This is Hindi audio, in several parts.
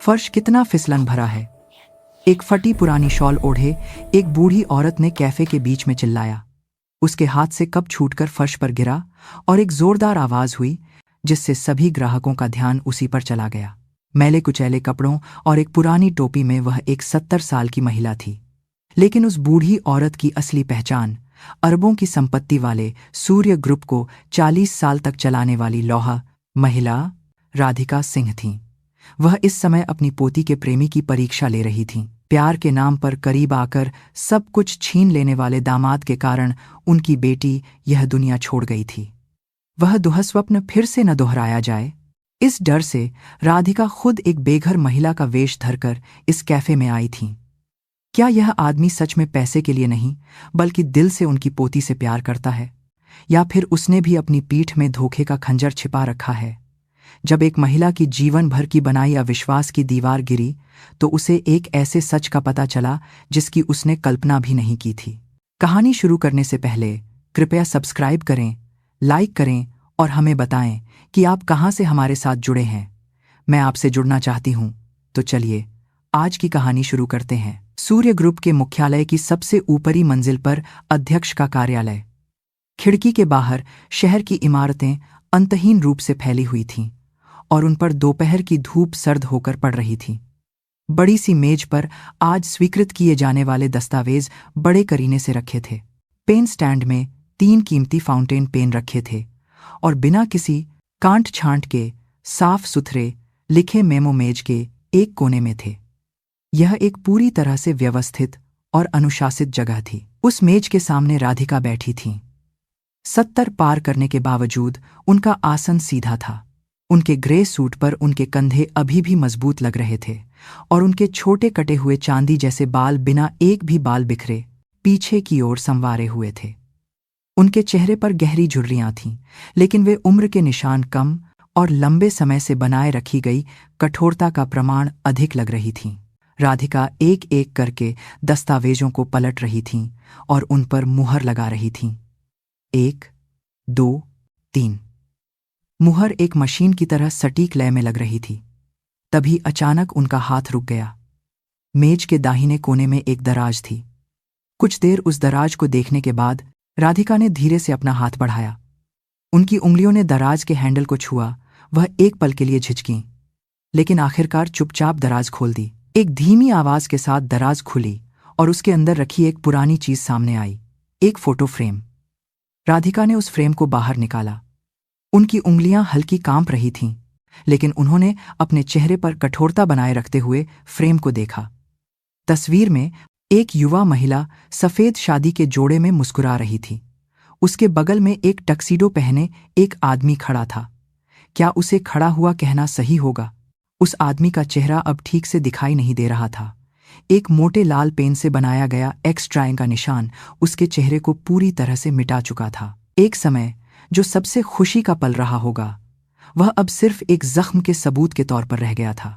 फर्श कितना फिसलन भरा है। एक फटी पुरानी शॉल ओढ़े एक बूढ़ी औरत ने कैफे के बीच में चिल्लाया। उसके हाथ से कप छूटकर फर्श पर गिरा और एक जोरदार आवाज हुई जिससे सभी ग्राहकों का ध्यान उसी पर चला गया। मैले कुचैले कपड़ों और एक पुरानी टोपी में वह एक 70 साल की महिला थी। लेकिन उस बूढ़ी औरत की असली पहचान अरबों की संपत्ति वाले सूर्य ग्रुप को 40 साल तक चलाने वाली लौहा महिला राधिका सिंह थीं। वह इस समय अपनी पोती के प्रेमी की परीक्षा ले रही थीं। प्यार के नाम पर करीब आकर सब कुछ छीन लेने वाले दामाद के कारण उनकी बेटी यह दुनिया छोड़ गई थी। वह दुःस्वप्न फिर से न दोहराया जाए, इस डर से राधिका खुद एक बेघर महिला का वेश धरकर इस कैफे में आई थीं। क्या यह आदमी सच में पैसे के लिए नहीं बल्कि दिल से उनकी पोती से प्यार करता है, या फिर उसने भी अपनी पीठ में धोखे का खंजर छिपा रखा है? जब एक महिला की जीवन भर की बनाई अविश्वास की दीवार गिरी तो उसे एक ऐसे सच का पता चला जिसकी उसने कल्पना भी नहीं की थी। कहानी शुरू करने से पहले कृपया सब्सक्राइब करें, लाइक करें और हमें बताएं कि आप कहां से हमारे साथ जुड़े हैं। मैं आपसे जुड़ना चाहती हूं, तो चलिए आज की कहानी शुरू करते हैं। सूर्य ग्रुप के मुख्यालय की सबसे ऊपरी मंजिल पर अध्यक्ष का कार्यालय। खिड़की के बाहर शहर की इमारतें अंतहीन रूप से फैली हुई थीं और उन पर दोपहर की धूप सर्द होकर पड़ रही थी। बड़ी सी मेज पर आज स्वीकृत किए जाने वाले दस्तावेज बड़े करीने से रखे थे। पेन स्टैंड में 3 कीमती फाउंटेन पेन रखे थे और बिना किसी कांट छांट के साफ सुथरे लिखे मेमो मेज के एक कोने में थे। यह एक पूरी तरह से व्यवस्थित और अनुशासित जगह थी। उस मेज के सामने राधिका बैठी थीं। 70 पार करने के बावजूद उनका आसन सीधा था। उनके ग्रे सूट पर उनके कंधे अभी भी मजबूत लग रहे थे और उनके छोटे कटे हुए चांदी जैसे बाल बिना एक भी बाल बिखरे पीछे की ओर संवारे हुए थे। उनके चेहरे पर गहरी झुर्रियां थीं, लेकिन वे उम्र के निशान कम और लंबे समय से बनाए रखी गई कठोरता का प्रमाण अधिक लग रही थीं। राधिका एक एक करके दस्तावेजों को पलट रही थीं और उन पर मुहर लगा रही थीं। 1, 2, 3। मुहर एक मशीन की तरह सटीक लय में लग रही थी। तभी अचानक उनका हाथ रुक गया। मेज के दाहिने कोने में एक दराज थी। कुछ देर उस दराज को देखने के बाद राधिका ने धीरे से अपना हाथ बढ़ाया। उनकी उंगलियों ने दराज के हैंडल को छुआ। वह एक पल के लिए झिझकीं, लेकिन आखिरकार चुपचाप दराज खोल दी। एक धीमी आवाज के साथ दराज खुली और उसके अंदर रखी एक पुरानी चीज सामने आई, एक फोटो फ्रेम। राधिका ने उस फ्रेम को बाहर निकाला। उनकी उंगलियां हल्की कांप रही थीं, लेकिन उन्होंने अपने चेहरे पर कठोरता बनाए रखते हुए फ्रेम को देखा। तस्वीर में एक युवा महिला सफेद शादी के जोड़े में मुस्कुरा रही थी। उसके बगल में एक टक्सीडो पहने एक आदमी खड़ा था। क्या उसे खड़ा हुआ कहना सही होगा? उस आदमी का चेहरा अब ठीक से दिखाई नहीं दे रहा था। एक मोटे लाल पेन से बनाया गया एक्स ट्राइन का निशान उसके चेहरे को पूरी तरह से मिटा चुका था। एक समय जो सबसे खुशी का पल रहा होगा, वह अब सिर्फ एक जख्म के सबूत के तौर पर रह गया था।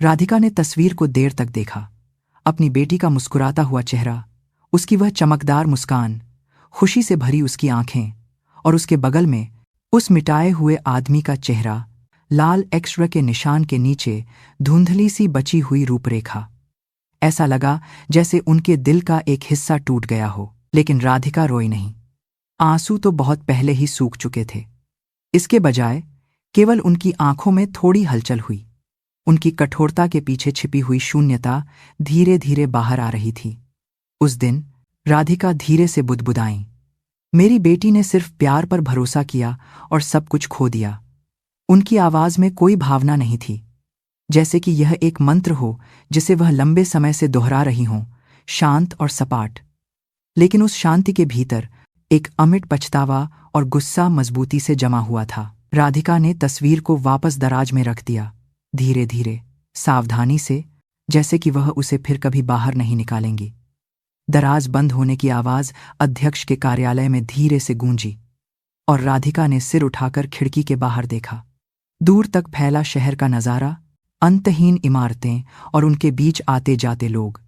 राधिका ने तस्वीर को देर तक देखा। अपनी बेटी का मुस्कुराता हुआ चेहरा, उसकी वह चमकदार मुस्कान, खुशी से भरी उसकी आंखें और उसके बगल में उस मिटाए हुए आदमी का चेहरा, लाल एक्स के निशान के नीचे धुंधली सी बची हुई रूपरेखा। ऐसा लगा जैसे उनके दिल का एक हिस्सा टूट गया हो। लेकिन राधिका रोई नहीं। आंसू तो बहुत पहले ही सूख चुके थे। इसके बजाय केवल उनकी आंखों में थोड़ी हलचल हुई। उनकी कठोरता के पीछे छिपी हुई शून्यता धीरे धीरे बाहर आ रही थी। उस दिन राधिका धीरे से बुदबुदाईं, मेरी बेटी ने सिर्फ प्यार पर भरोसा किया और सब कुछ खो दिया। उनकी आवाज में कोई भावना नहीं थी, जैसे कि यह एक मंत्र हो जिसे वह लंबे समय से दोहरा रही हों, शांत और सपाट। लेकिन उस शांति के भीतर एक अमिट पछतावा और गुस्सा मजबूती से जमा हुआ था। राधिका ने तस्वीर को वापस दराज में रख दिया, धीरे धीरे, सावधानी से, जैसे कि वह उसे फिर कभी बाहर नहीं निकालेंगी। दराज बंद होने की आवाज अध्यक्ष के कार्यालय में धीरे से गूंजी और राधिका ने सिर उठाकर खिड़की के बाहर देखा। दूर तक फैला शहर का नजारा, अंतहीन इमारतें और उनके बीच आते जाते लोग।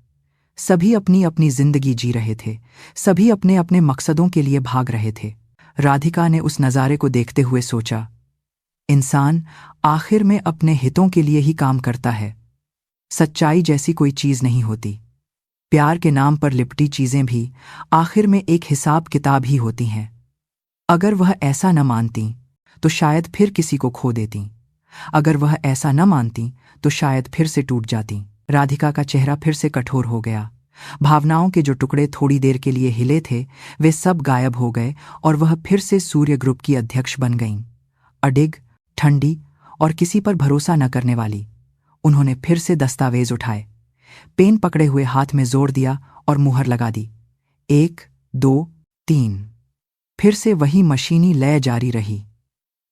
सभी अपनी अपनी जिंदगी जी रहे थे, सभी अपने अपने मकसदों के लिए भाग रहे थे। राधिका ने उस नज़ारे को देखते हुए सोचा, इंसान आखिर में अपने हितों के लिए ही काम करता है, सच्चाई जैसी कोई चीज नहीं होती। प्यार के नाम पर लिपटी चीजें भी आखिर में एक हिसाब किताब ही होती हैं। अगर वह ऐसा न मानती तो शायद फिर किसी को खो देती। अगर वह ऐसा न मानती तो शायद फिर से टूट जाती। राधिका का चेहरा फिर से कठोर हो गया। भावनाओं के जो टुकड़े थोड़ी देर के लिए हिले थे वे सब गायब हो गए और वह फिर से सूर्य ग्रुप की अध्यक्ष बन गईं। अडिग, ठंडी और किसी पर भरोसा न करने वाली। उन्होंने फिर से दस्तावेज उठाए, पेन पकड़े हुए हाथ में जोर दिया और मुहर लगा दी। 1, 2, 3। फिर से वही मशीनी लय जारी रही।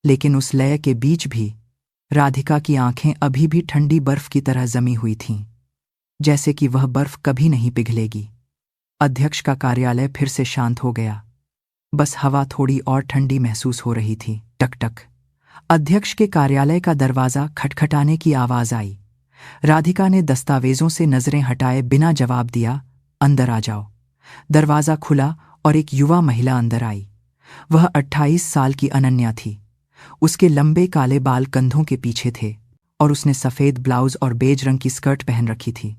लेकिन उस लय के बीच भी राधिका की आंखें अभी भी ठंडी बर्फ की तरह जमी हुई थीं, जैसे कि वह बर्फ कभी नहीं पिघलेगी। अध्यक्ष का कार्यालय फिर से शांत हो गया। बस हवा थोड़ी और ठंडी महसूस हो रही थी। टक टक। अध्यक्ष के कार्यालय का दरवाजा खटखटाने की आवाज आई। राधिका ने दस्तावेजों से नजरें हटाए बिना जवाब दिया, अंदर आ जाओ। दरवाजा खुला और एक युवा महिला अंदर आई। वह 28 साल की अनन्या थी। उसके लंबे काले बाल कंधों के पीछे थे और उसने सफेद ब्लाउज और बेज रंग की स्कर्ट पहन रखी थी।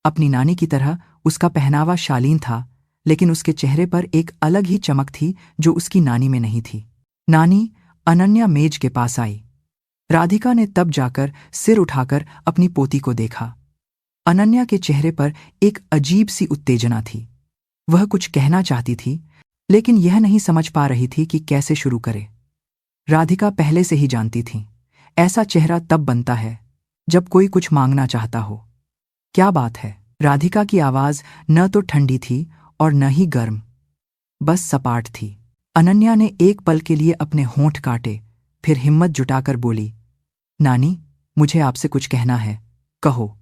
अपनी नानी की तरह उसका पहनावा शालीन था, लेकिन उसके चेहरे पर एक अलग ही चमक थी जो उसकी नानी में नहीं थी। नानी, अनन्या मेज के पास आई। राधिका ने तब जाकर सिर उठाकर अपनी पोती को देखा। अनन्या के चेहरे पर एक अजीब सी उत्तेजना थी। वह कुछ कहना चाहती थी, लेकिन यह नहीं समझ पा रही थी कि कैसे शुरू करे। राधिका पहले से ही जानती थी, ऐसा चेहरा तब बनता है जब कोई कुछ मांगना चाहता हो। क्या बात है? राधिका की आवाज न तो ठंडी थी और न ही गर्म, बस सपाट थी। अनन्या ने एक पल के लिए अपने होंठ काटे, फिर हिम्मत जुटाकर बोली, नानी, मुझे आपसे कुछ कहना है, कहो।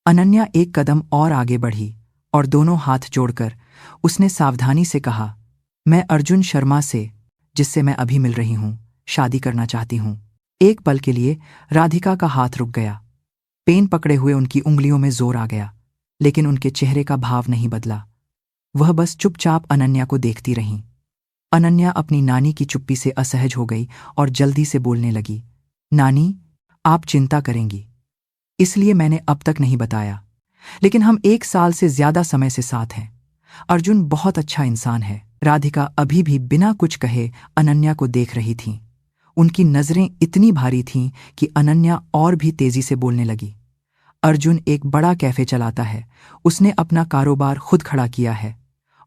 अनन्या एक कदम और आगे बढ़ी और दोनों हाथ जोड़कर उसने सावधानी से कहा, मैं अर्जुन शर्मा से, जिससे मैं अभी मिल रही हूं, शादी करना चाहती हूं। एक पल के लिए राधिका का हाथ रुक गया। पेन पकड़े हुए उनकी उंगलियों में जोर आ गया, लेकिन उनके चेहरे का भाव नहीं बदला। वह बस चुपचाप अनन्या को देखती रहीं। अनन्या अपनी नानी की चुप्पी से असहज हो गई और जल्दी से बोलने लगी, नानी, आप चिंता करेंगी, इसलिए मैंने अब तक नहीं बताया, लेकिन हम 1 साल से ज्यादा समय से साथ हैं। अर्जुन बहुत अच्छा इंसान है। राधिका अभी भी बिना कुछ कहे अनन्या को देख रही थी। उनकी नजरें इतनी भारी थीं कि अनन्या और भी तेजी से बोलने लगी, अर्जुन एक बड़ा कैफे चलाता है, उसने अपना कारोबार खुद खड़ा किया है।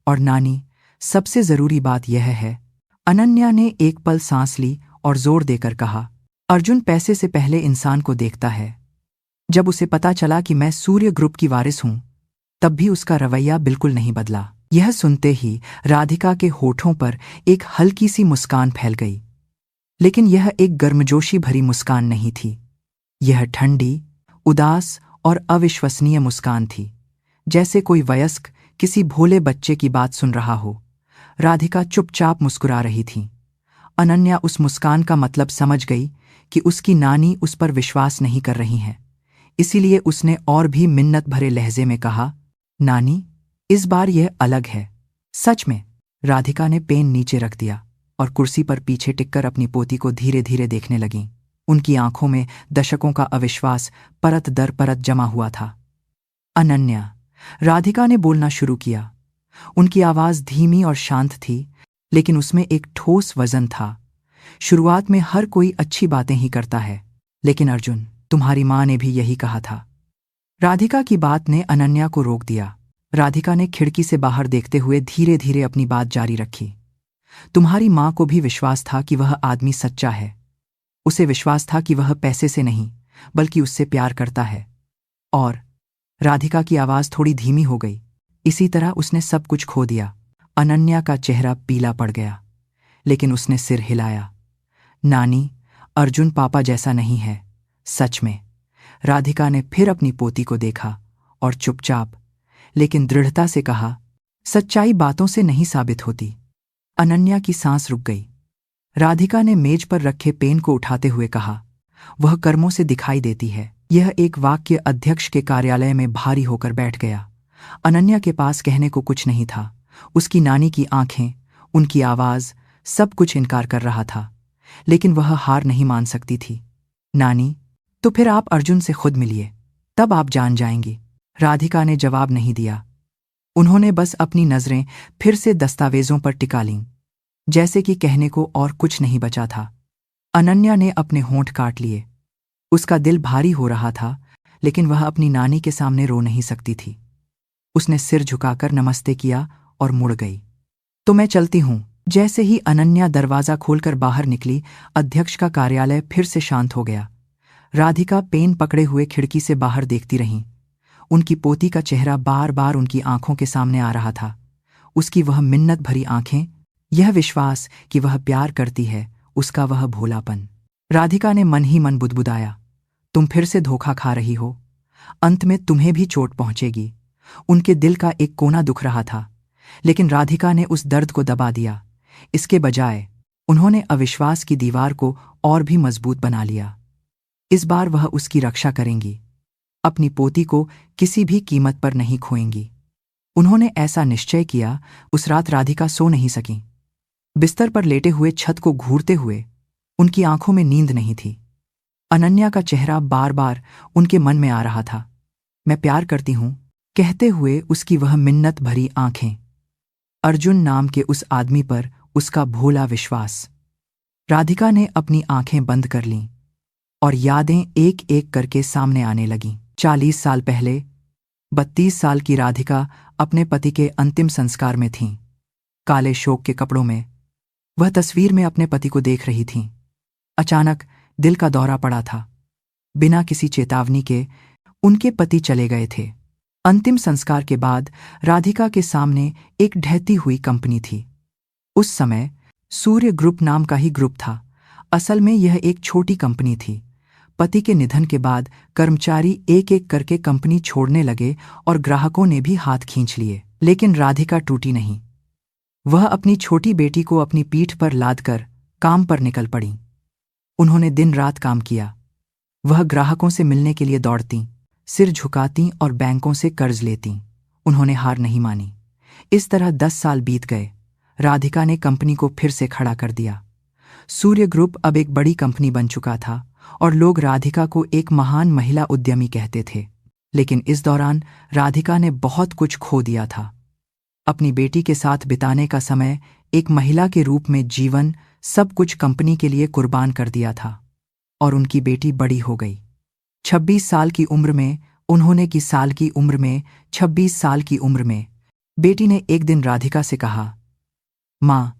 और नानी, सबसे जरूरी बात यह है। अनन्या ने एक पल सांस ली और जोर देकर कहा, अर्जुन पैसे से पहले इंसान को देखता है। जब उसे पता चला कि मैं सूर्य ग्रुप की वारिस हूं, तब भी उसका रवैया बिल्कुल नहीं बदला। यह सुनते ही राधिका के होठों पर एक हल्की सी मुस्कान फैल गई, लेकिन यह एक गर्मजोशी भरी मुस्कान नहीं थी। यह ठंडी, उदास और अविश्वसनीय मुस्कान थी, जैसे कोई वयस्क किसी भोले बच्चे की बात सुन रहा हो। राधिका चुपचाप मुस्कुरा रही थी। अनन्या उस मुस्कान का मतलब समझ गई कि उसकी नानी उस पर विश्वास नहीं कर रही हैं। इसीलिए उसने और भी मिन्नत भरे लहजे में कहा, नानी, इस बार यह अलग है, सच में। राधिका ने पेन नीचे रख दिया और कुर्सी पर पीछे टिककर अपनी पोती को धीरे धीरे देखने लगीं। उनकी आंखों में दशकों का अविश्वास परत दर परत जमा हुआ था। अनन्या, राधिका ने बोलना शुरू किया। उनकी आवाज धीमी और शांत थी, लेकिन उसमें एक ठोस वजन था। शुरुआत में हर कोई अच्छी बातें ही करता है, लेकिन अर्जुन, तुम्हारी माँ ने भी यही कहा था। राधिका की बात ने अनन्या को रोक दिया। राधिका ने खिड़की से बाहर देखते हुए धीरे धीरे अपनी बात जारी रखी। तुम्हारी माँ को भी विश्वास था कि वह आदमी सच्चा है। उसे विश्वास था कि वह पैसे से नहीं, बल्कि उससे प्यार करता है। और राधिका की आवाज थोड़ी धीमी हो गई। इसी तरह उसने सब कुछ खो दिया। अनन्या का चेहरा पीला पड़ गया, लेकिन उसने सिर हिलाया। नानी, अर्जुन पापा जैसा नहीं है, सच में। राधिका ने फिर अपनी पोती को देखा और चुपचाप लेकिन दृढ़ता से कहा, सच्चाई बातों से नहीं साबित होती। अनन्या की सांस रुक गई। राधिका ने मेज पर रखे पेन को उठाते हुए कहा, वह कर्मों से दिखाई देती है। यह एक वाक्य अध्यक्ष के कार्यालय में भारी होकर बैठ गया। अनन्या के पास कहने को कुछ नहीं था। उसकी नानी की आंखें, उनकी आवाज, सब कुछ इनकार कर रहा था, लेकिन वह हार नहीं मान सकती थी। नानी, तो फिर आप अर्जुन से खुद मिलिए। तब आप जान जाएंगी। राधिका ने जवाब नहीं दिया। उन्होंने बस अपनी नजरें फिर से दस्तावेजों पर टिका लीं, जैसे कि कहने को और कुछ नहीं बचा था। अनन्या ने अपने होंठ काट लिए। उसका दिल भारी हो रहा था, लेकिन वह अपनी नानी के सामने रो नहीं सकती थी। उसने सिर झुकाकर नमस्ते किया और मुड़ गई। तो मैं चलती हूं। जैसे ही अनन्या दरवाजा खोलकर बाहर निकली, अध्यक्ष का कार्यालय फिर से शांत हो गया। राधिका पेन पकड़े हुए खिड़की से बाहर देखती रहीं। उनकी पोती का चेहरा बार बार उनकी आंखों के सामने आ रहा था। उसकी वह मिन्नत भरी आंखें, यह विश्वास कि वह प्यार करती है, उसका वह भोलापन। राधिका ने मन ही मन बुदबुदाया, तुम फिर से धोखा खा रही हो। अंत में तुम्हें भी चोट पहुंचेगी। उनके दिल का एक कोना दुख रहा था, लेकिन राधिका ने उस दर्द को दबा दिया। इसके बजाय उन्होंने अविश्वास की दीवार को और भी मजबूत बना लिया। इस बार वह उसकी रक्षा करेंगी, अपनी पोती को किसी भी कीमत पर नहीं खोएंगी। उन्होंने ऐसा निश्चय किया। उस रात राधिका सो नहीं सकी। बिस्तर पर लेटे हुए छत को घूरते हुए उनकी आंखों में नींद नहीं थी। अनन्या का चेहरा बार बार उनके मन में आ रहा था। मैं प्यार करती हूं, कहते हुए उसकी वह मिन्नत भरी आंखें, अर्जुन नाम के उस आदमी पर उसका भोला विश्वास। राधिका ने अपनी आंखें बंद कर लीं और यादें एक एक करके सामने आने लगीं। 40 साल पहले 32 साल की राधिका अपने पति के अंतिम संस्कार में थीं। काले शोक के कपड़ों में वह तस्वीर में अपने पति को देख रही थीं। अचानक दिल का दौरा पड़ा था। बिना किसी चेतावनी के उनके पति चले गए थे। अंतिम संस्कार के बाद राधिका के सामने एक ढहती हुई कंपनी थी। उस समय सूर्य ग्रुप नाम का ही ग्रुप था। असल में यह एक छोटी कंपनी थी। पति के निधन के बाद कर्मचारी एक एक करके कंपनी छोड़ने लगे और ग्राहकों ने भी हाथ खींच लिए, लेकिन राधिका टूटी नहीं। वह अपनी छोटी बेटी को अपनी पीठ पर लादकर काम पर निकल पड़ी। उन्होंने दिन रात काम किया। वह ग्राहकों से मिलने के लिए दौड़तीं, सिर झुकातीं और बैंकों से कर्ज लेतीं। उन्होंने हार नहीं मानी। इस तरह 10 साल बीत गए। राधिका ने कंपनी को फिर से खड़ा कर दिया। सूर्य ग्रुप अब एक बड़ी कंपनी बन चुका था और लोग राधिका को एक महान महिला उद्यमी कहते थे। लेकिन इस दौरान राधिका ने बहुत कुछ खो दिया था। अपनी बेटी के साथ बिताने का समय, एक महिला के रूप में जीवन, सब कुछ कंपनी के लिए कुर्बान कर दिया था। और उनकी बेटी बड़ी हो गई। 26 साल की उम्र में, उन्होंने की साल की उम्र में, 26 साल की उम्र में, बेटी ने एक दिन राधिका से कहा, माँ,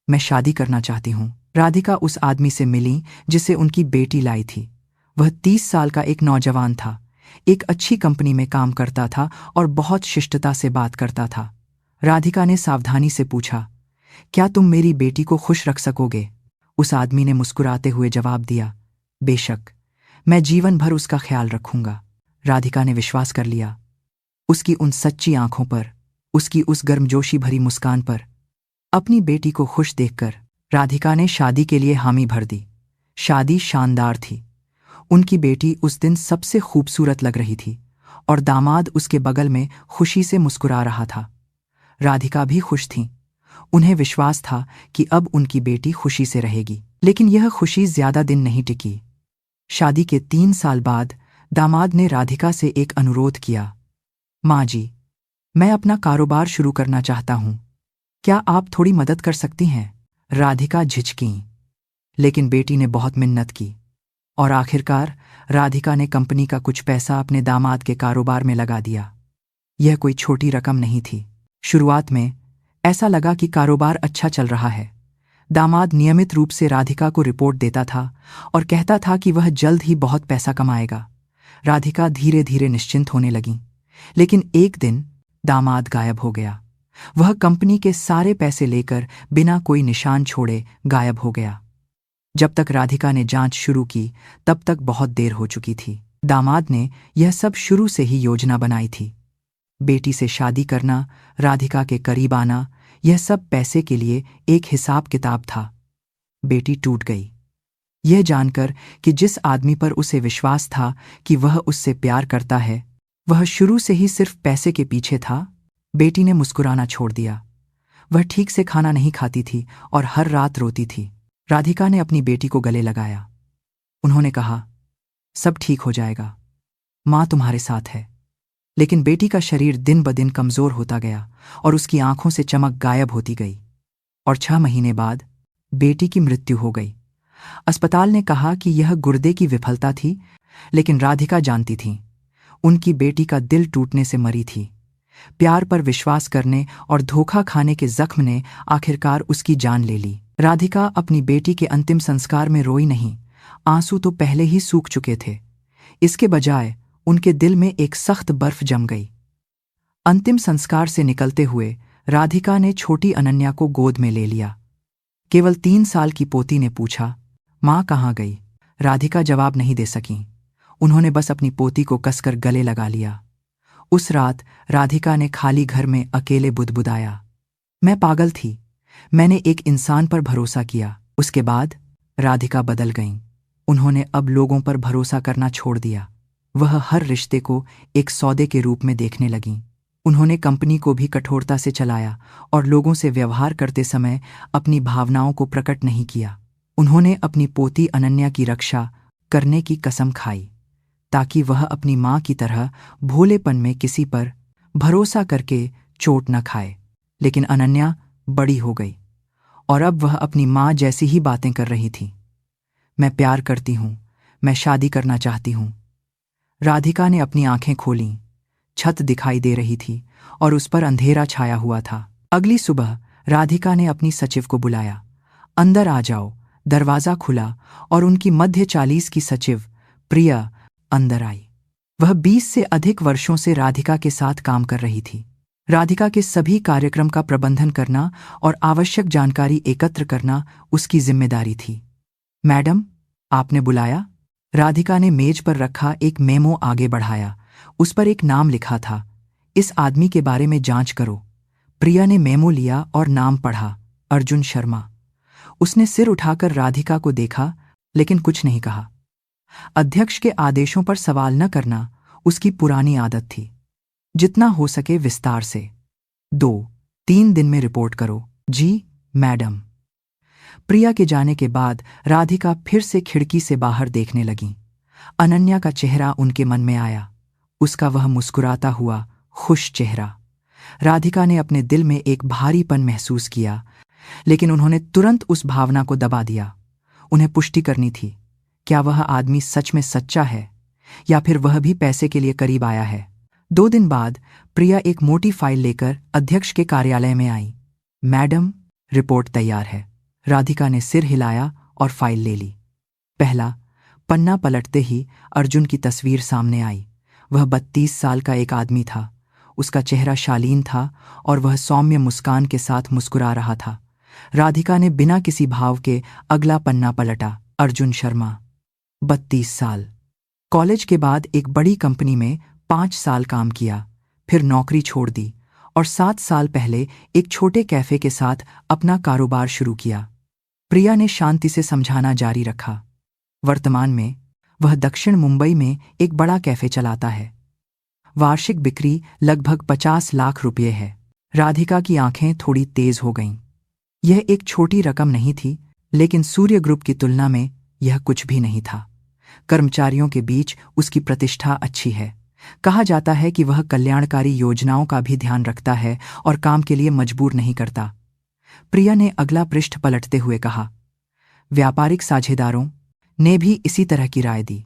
मैं शादी करना चाहती हूँ। राधिका उस आदमी से मिली जिसे उनकी बेटी लाई थी। वह 30 साल का एक नौजवान था, एक अच्छी कंपनी में काम करता था और बहुत शिष्टता से बात करता था। राधिका ने सावधानी से पूछा, क्या तुम मेरी बेटी को खुश रख सकोगे? उस आदमी ने मुस्कुराते हुए जवाब दिया, बेशक, मैं जीवन भर उसका ख्याल रखूंगा। राधिका ने विश्वास कर लिया। उसकी उन सच्ची आंखों पर, उसकी उस गर्मजोशी भरी मुस्कान पर, अपनी बेटी को खुश देखकर राधिका ने शादी के लिए हामी भर दी। शादी शानदार थी। उनकी बेटी उस दिन सबसे खूबसूरत लग रही थी और दामाद उसके बगल में खुशी से मुस्कुरा रहा था। राधिका भी खुश थी। उन्हें विश्वास था कि अब उनकी बेटी खुशी से रहेगी। लेकिन यह खुशी ज्यादा दिन नहीं टिकी। शादी के 3 साल बाद दामाद ने राधिका से एक अनुरोध किया, माँ जी, मैं अपना कारोबार शुरू करना चाहता हूँ। क्या आप थोड़ी मदद कर सकती हैं? राधिका झिझकी, लेकिन बेटी ने बहुत मिन्नत की और आखिरकार राधिका ने कंपनी का कुछ पैसा अपने दामाद के कारोबार में लगा दिया। यह कोई छोटी रकम नहीं थी। शुरुआत में ऐसा लगा कि कारोबार अच्छा चल रहा है। दामाद नियमित रूप से राधिका को रिपोर्ट देता था और कहता था कि वह जल्द ही बहुत पैसा कमाएगा। राधिका धीरे धीरे निश्चिंत होने लगी। लेकिन एक दिन दामाद गायब हो गया। वह कंपनी के सारे पैसे लेकर बिना कोई निशान छोड़े गायब हो गया। जब तक राधिका ने जांच शुरू की, तब तक बहुत देर हो चुकी थी। दामाद ने यह सब शुरू से ही योजना बनाई थी। बेटी से शादी करना, राधिका के करीब आना, यह सब पैसे के लिए एक हिसाब किताब था। बेटी टूट गई। यह जानकर कि जिस आदमी पर उसे विश्वास था कि वह उससे प्यार करता है, वह शुरू से ही सिर्फ पैसे के पीछे था, बेटी ने मुस्कुराना छोड़ दिया। वह ठीक से खाना नहीं खाती थी और हर रात रोती थी। राधिका ने अपनी बेटी को गले लगाया। उन्होंने कहा, सब ठीक हो जाएगा, माँ तुम्हारे साथ है। लेकिन बेटी का शरीर दिन ब दिन कमजोर होता गया और उसकी आंखों से चमक गायब होती गई। और 6 महीने बाद बेटी की मृत्यु हो गई। अस्पताल ने कहा कि यह गुर्दे की विफलता थी, लेकिन राधिका जानती थी उनकी बेटी का दिल टूटने से मरी थी। प्यार पर विश्वास करने और धोखा खाने के जख्म ने आखिरकार उसकी जान ले ली। राधिका अपनी बेटी के अंतिम संस्कार में रोई नहीं, आंसू तो पहले ही सूख चुके थे। इसके बजाय उनके दिल में एक सख्त बर्फ जम गई। अंतिम संस्कार से निकलते हुए राधिका ने छोटी अनन्या को गोद में ले लिया। केवल 3 साल की पोती ने पूछा, माँ कहाँ गई? राधिका जवाब नहीं दे सकी। उन्होंने बस अपनी पोती को कसकर गले लगा लिया। उस रात राधिका ने खाली घर में अकेले बुदबुदाया, मैं पागल थी, मैंने एक इंसान पर भरोसा किया। उसके बाद राधिका बदल गईं। उन्होंने अब लोगों पर भरोसा करना छोड़ दिया। वह हर रिश्ते को एक सौदे के रूप में देखने लगीं। उन्होंने कंपनी को भी कठोरता से चलाया और लोगों से व्यवहार करते समय अपनी भावनाओं को प्रकट नहीं किया। उन्होंने अपनी पोती अनन्या की रक्षा करने की कसम खाई, ताकि वह अपनी माँ की तरह भोलेपन में किसी पर भरोसा करके चोट न खाए। लेकिन अनन्या बड़ी हो गई और अब वह अपनी माँ जैसी ही बातें कर रही थी। मैं प्यार करती हूँ, मैं शादी करना चाहती हूँ। राधिका ने अपनी आंखें खोलीं। छत दिखाई दे रही थी और उस पर अंधेरा छाया हुआ था। अगली सुबह राधिका ने अपनी सचिव को बुलाया। अंदर आ जाओ। दरवाजा खुला और उनकी मध्य 40 की सचिव प्रिया अंदर आई। वह 20 से अधिक वर्षों से राधिका के साथ काम कर रही थी। राधिका के सभी कार्यक्रम का प्रबंधन करना और आवश्यक जानकारी एकत्र करना उसकी जिम्मेदारी थी। मैडम, आपने बुलाया? राधिका ने मेज पर रखा एक मेमो आगे बढ़ाया। उस पर एक नाम लिखा था, इस आदमी के बारे में जांच करो। प्रिया ने मेमो लिया और नाम पढ़ा, अर्जुन शर्मा। उसने सिर उठाकर राधिका को देखा, लेकिन कुछ नहीं कहा। अध्यक्ष के आदेशों पर सवाल न करना उसकी पुरानी आदत थी। जितना हो सके विस्तार से। 2-3 दिन में रिपोर्ट करो। जी मैडम। प्रिया के जाने के बाद राधिका फिर से खिड़की से बाहर देखने लगी। अनन्या का चेहरा उनके मन में आया, उसका वह मुस्कुराता हुआ खुश चेहरा। राधिका ने अपने दिल में एक भारीपन महसूस किया, लेकिन उन्होंने तुरंत उस भावना को दबा दिया। उन्हें पुष्टि करनी थी, क्या वह आदमी सच में सच्चा है या फिर वह भी पैसे के लिए करीब आया है। 2 दिन बाद प्रिया एक मोटी फाइल लेकर अध्यक्ष के कार्यालय में आई। मैडम, रिपोर्ट तैयार है। राधिका ने सिर हिलाया और फाइल ले ली। पहला पन्ना पलटते ही अर्जुन की तस्वीर सामने आई। वह 32 साल का एक आदमी था। उसका चेहरा शालीन था और वह सौम्य मुस्कान के साथ मुस्कुरा रहा था। राधिका ने बिना किसी भाव के अगला पन्ना पलटा। अर्जुन शर्मा, 32 साल, कॉलेज के बाद एक बड़ी कंपनी में 5 साल काम किया, फिर नौकरी छोड़ दी और 7 साल पहले एक छोटे कैफे के साथ अपना कारोबार शुरू किया। प्रिया ने शांति से समझाना जारी रखा। वर्तमान में वह दक्षिण मुंबई में एक बड़ा कैफे चलाता है। वार्षिक बिक्री लगभग 50 लाख रुपये है। राधिका की आंखें थोड़ी तेज हो गईं। यह एक छोटी रकम नहीं थी, लेकिन सूर्य ग्रुप की तुलना में यह कुछ भी नहीं था। कर्मचारियों के बीच उसकी प्रतिष्ठा अच्छी है। कहा जाता है कि वह कल्याणकारी योजनाओं का भी ध्यान रखता है और काम के लिए मजबूर नहीं करता। प्रिया ने अगला पृष्ठ पलटते हुए कहा। व्यापारिक साझेदारों ने भी इसी तरह की राय दी।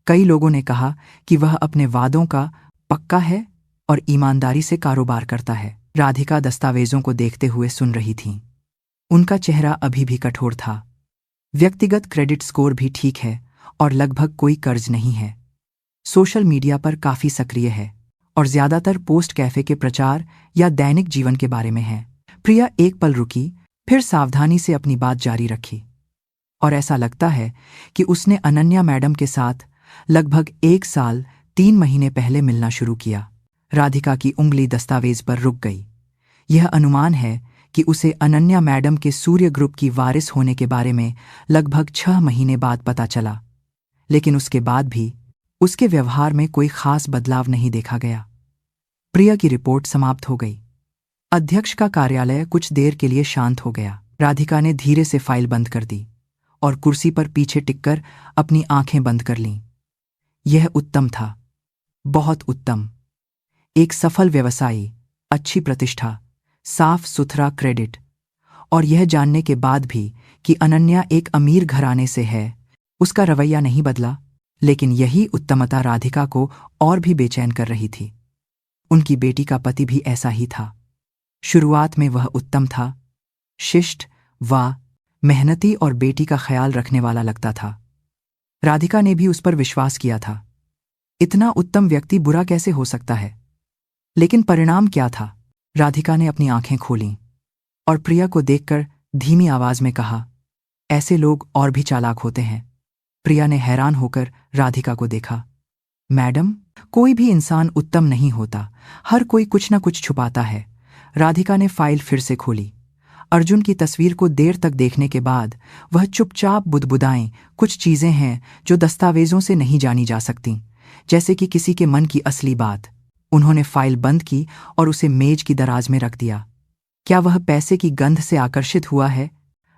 कई लोगों ने कहा कि वह अपने वादों का पक्का है और ईमानदारी से कारोबार करता है। राधिका दस्तावेजों को देखते हुए सुन रही थी। उनका चेहरा अभी भी कठोर था। व्यक्तिगत क्रेडिट स्कोर भी ठीक है और लगभग कोई कर्ज नहीं है। सोशल मीडिया पर काफी सक्रिय है और ज्यादातर पोस्ट कैफे के प्रचार या दैनिक जीवन के बारे में है। प्रिया एक पल रुकी, फिर सावधानी से अपनी बात जारी रखी। और ऐसा लगता है कि उसने अनन्या मैडम के साथ लगभग 1 साल 3 महीने पहले मिलना शुरू किया। राधिका की उंगली दस्तावेज पर रुक गई। यह अनुमान है कि उसे अनन्या मैडम के सूर्य ग्रुप की वारिस होने के बारे में लगभग 6 महीने बाद पता चला, लेकिन उसके बाद भी उसके व्यवहार में कोई खास बदलाव नहीं देखा गया। प्रिया की रिपोर्ट समाप्त हो गई। अध्यक्ष का कार्यालय कुछ देर के लिए शांत हो गया। राधिका ने धीरे से फाइल बंद कर दी और कुर्सी पर पीछे टिककर अपनी आंखें बंद कर लीं। यह उत्तम था। बहुत उत्तम। एक सफल व्यवसायी, अच्छी प्रतिष्ठा, साफ सुथरा क्रेडिट, और यह जानने के बाद भी कि अनन्या एक अमीर घराने से है, उसका रवैया नहीं बदला। लेकिन यही उत्तमता राधिका को और भी बेचैन कर रही थी। उनकी बेटी का पति भी ऐसा ही था। शुरुआत में वह उत्तम था, शिष्ट व मेहनती और बेटी का ख्याल रखने वाला लगता था। राधिका ने भी उस पर विश्वास किया था। इतना उत्तम व्यक्ति बुरा कैसे हो सकता है? लेकिन परिणाम क्या था? राधिका ने अपनी आंखें खोलीं और प्रिया को देखकर धीमी आवाज में कहा, ऐसे लोग और भी चालाक होते हैं। प्रिया ने हैरान होकर राधिका को देखा। मैडम, कोई भी इंसान उत्तम नहीं होता, हर कोई कुछ न कुछ छुपाता है। राधिका ने फाइल फिर से खोली। अर्जुन की तस्वीर को देर तक देखने के बाद वह चुपचाप बुदबुदाएं, कुछ चीजें हैं जो दस्तावेजों से नहीं जानी जा सकती, जैसे कि किसी के मन की असली बात। उन्होंने फाइल बंद की और उसे मेज की दराज में रख दिया। क्या वह पैसे की गंध से आकर्षित हुआ है?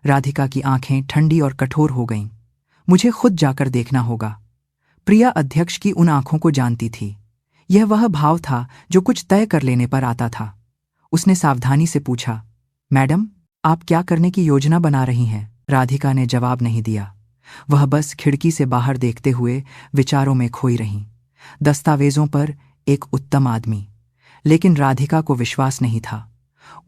राधिका की आंखें ठंडी और कठोर हो गईं। मुझे खुद जाकर देखना होगा। प्रिया अध्यक्ष की उन आंखों को जानती थी। यह वह भाव था जो कुछ तय कर लेने पर आता था। उसने सावधानी से पूछा, मैडम, आप क्या करने की योजना बना रही हैं? राधिका ने जवाब नहीं दिया। वह बस खिड़की से बाहर देखते हुए विचारों में खोई रही। दस्तावेजों पर एक उत्तम आदमी, लेकिन राधिका को विश्वास नहीं था।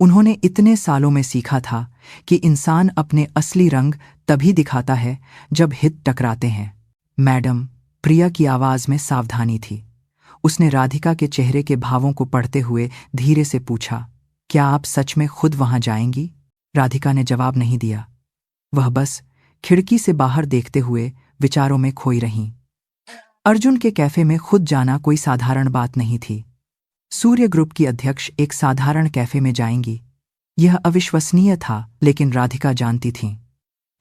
उन्होंने इतने सालों में सीखा था कि इंसान अपने असली रंग तभी दिखाता है जब हित टकराते हैं। मैडम, प्रिया की आवाज में सावधानी थी। उसने राधिका के चेहरे के भावों को पढ़ते हुए धीरे से पूछा, क्या आप सच में खुद वहां जाएंगी? राधिका ने जवाब नहीं दिया। वह बस खिड़की से बाहर देखते हुए विचारों में खोई रही। अर्जुन के कैफे में खुद जाना कोई साधारण बात नहीं थी। सूर्य ग्रुप की अध्यक्ष एक साधारण कैफे में जाएंगी, यह अविश्वसनीय था। लेकिन राधिका जानती थीं,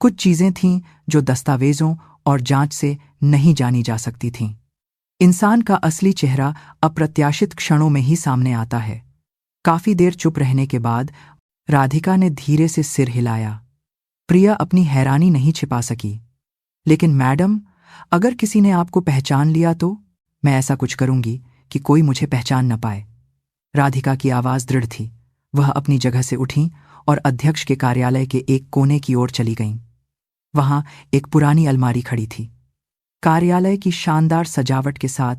कुछ चीजें थीं जो दस्तावेजों और जांच से नहीं जानी जा सकती थीं। इंसान का असली चेहरा अप्रत्याशित क्षणों में ही सामने आता है। काफी देर चुप रहने के बाद राधिका ने धीरे से सिर हिलाया। प्रिया अपनी हैरानी नहीं छिपा सकी। लेकिन मैडम, अगर किसी ने आपको पहचान लिया तो? मैं ऐसा कुछ करूंगी कि कोई मुझे पहचान न पाए। राधिका की आवाज दृढ़ थी। वह अपनी जगह से उठी और अध्यक्ष के कार्यालय के एक कोने की ओर चली गईं। वहां एक पुरानी अलमारी खड़ी थी। कार्यालय की शानदार सजावट के साथ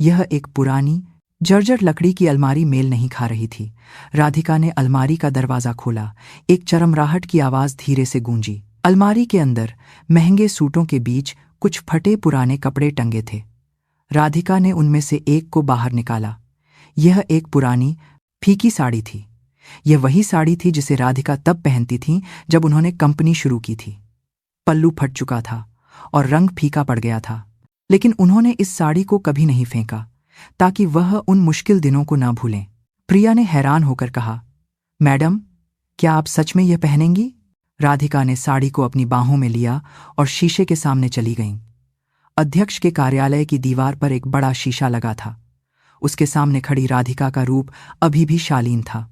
यह एक पुरानी जर्जर लकड़ी की अलमारी मेल नहीं खा रही थी। राधिका ने अलमारी का दरवाजा खोला। एक चरमराहट की आवाज धीरे से गूंजी। अलमारी के अंदर महंगे सूटों के बीच कुछ फटे पुराने कपड़े टंगे थे। राधिका ने उनमें से एक को बाहर निकाला। यह एक पुरानी फीकी साड़ी थी। यह वही साड़ी थी जिसे राधिका तब पहनती थी जब उन्होंने कंपनी शुरू की थी। पल्लू फट चुका था और रंग फीका पड़ गया था, लेकिन उन्होंने इस साड़ी को कभी नहीं फेंका ताकि वह उन मुश्किल दिनों को ना भूलें। प्रिया ने हैरान होकर कहा, मैडम, क्या आप सच में यह पहनेंगी? राधिका ने साड़ी को अपनी बाहों में लिया और शीशे के सामने चली गईं। अध्यक्ष के कार्यालय की दीवार पर एक बड़ा शीशा लगा था। उसके सामने खड़ी राधिका का रूप अभी भी शालीन था।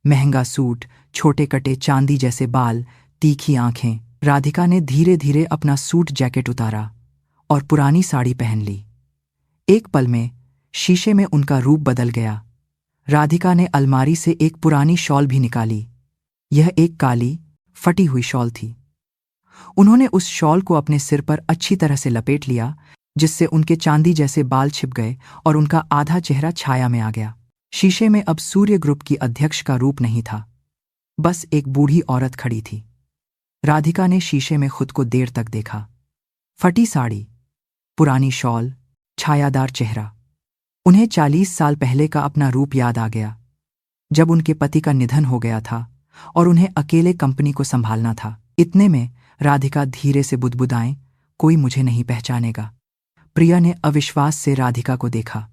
महंगा सूट, छोटे कटे चांदी जैसे बाल, तीखी आंखें। राधिका ने धीरे धीरे अपना सूट जैकेट उतारा और पुरानी साड़ी पहन ली। एक पल में शीशे में उनका रूप बदल गया। राधिका ने अलमारी से एक पुरानी शॉल भी निकाली। यह एक काली, फटी हुई शॉल थी। उन्होंने उस शॉल को अपने सिर पर अच्छी तरह से लपेट लिया, जिससे उनके चांदी जैसे बाल छिप गए और उनका आधा चेहरा छाया में आ गया। शीशे में अब सूर्य ग्रुप की अध्यक्ष का रूप नहीं था, बस एक बूढ़ी औरत खड़ी थी। राधिका ने शीशे में खुद को देर तक देखा। फटी साड़ी, पुरानी शॉल, छायादार चेहरा। उन्हें 40 साल पहले का अपना रूप याद आ गया, जब उनके पति का निधन हो गया था और उन्हें अकेले कंपनी को संभालना था। इतने में राधिका धीरे से बुदबुदाएं, कोई मुझे नहीं पहचानेगा। प्रिया ने अविश्वास से राधिका को देखा।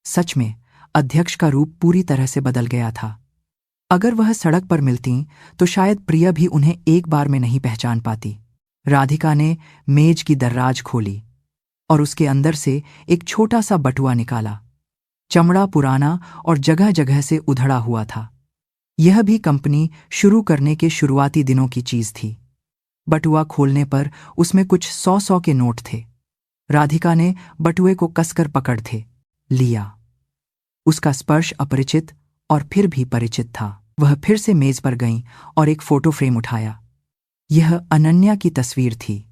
सच में अध्यक्ष का रूप पूरी तरह से बदल गया था। अगर वह सड़क पर मिलती तो शायद प्रिया भी उन्हें एक बार में नहीं पहचान पाती। राधिका ने मेज की दर्राज खोली और उसके अंदर से एक छोटा सा बटुआ निकाला। चमड़ा पुराना और जगह जगह से उधड़ा हुआ था। यह भी कंपनी शुरू करने के शुरुआती दिनों की चीज थी। बटुआ खोलने पर उसमें कुछ 100 के नोट थे। राधिका ने बटुए को कसकर पकड़ थे, लिया। उसका स्पर्श अपरिचित और फिर भी परिचित था। वह फिर से मेज पर गईं और एक फोटो फ्रेम उठाया। यह अनन्या की तस्वीर थी।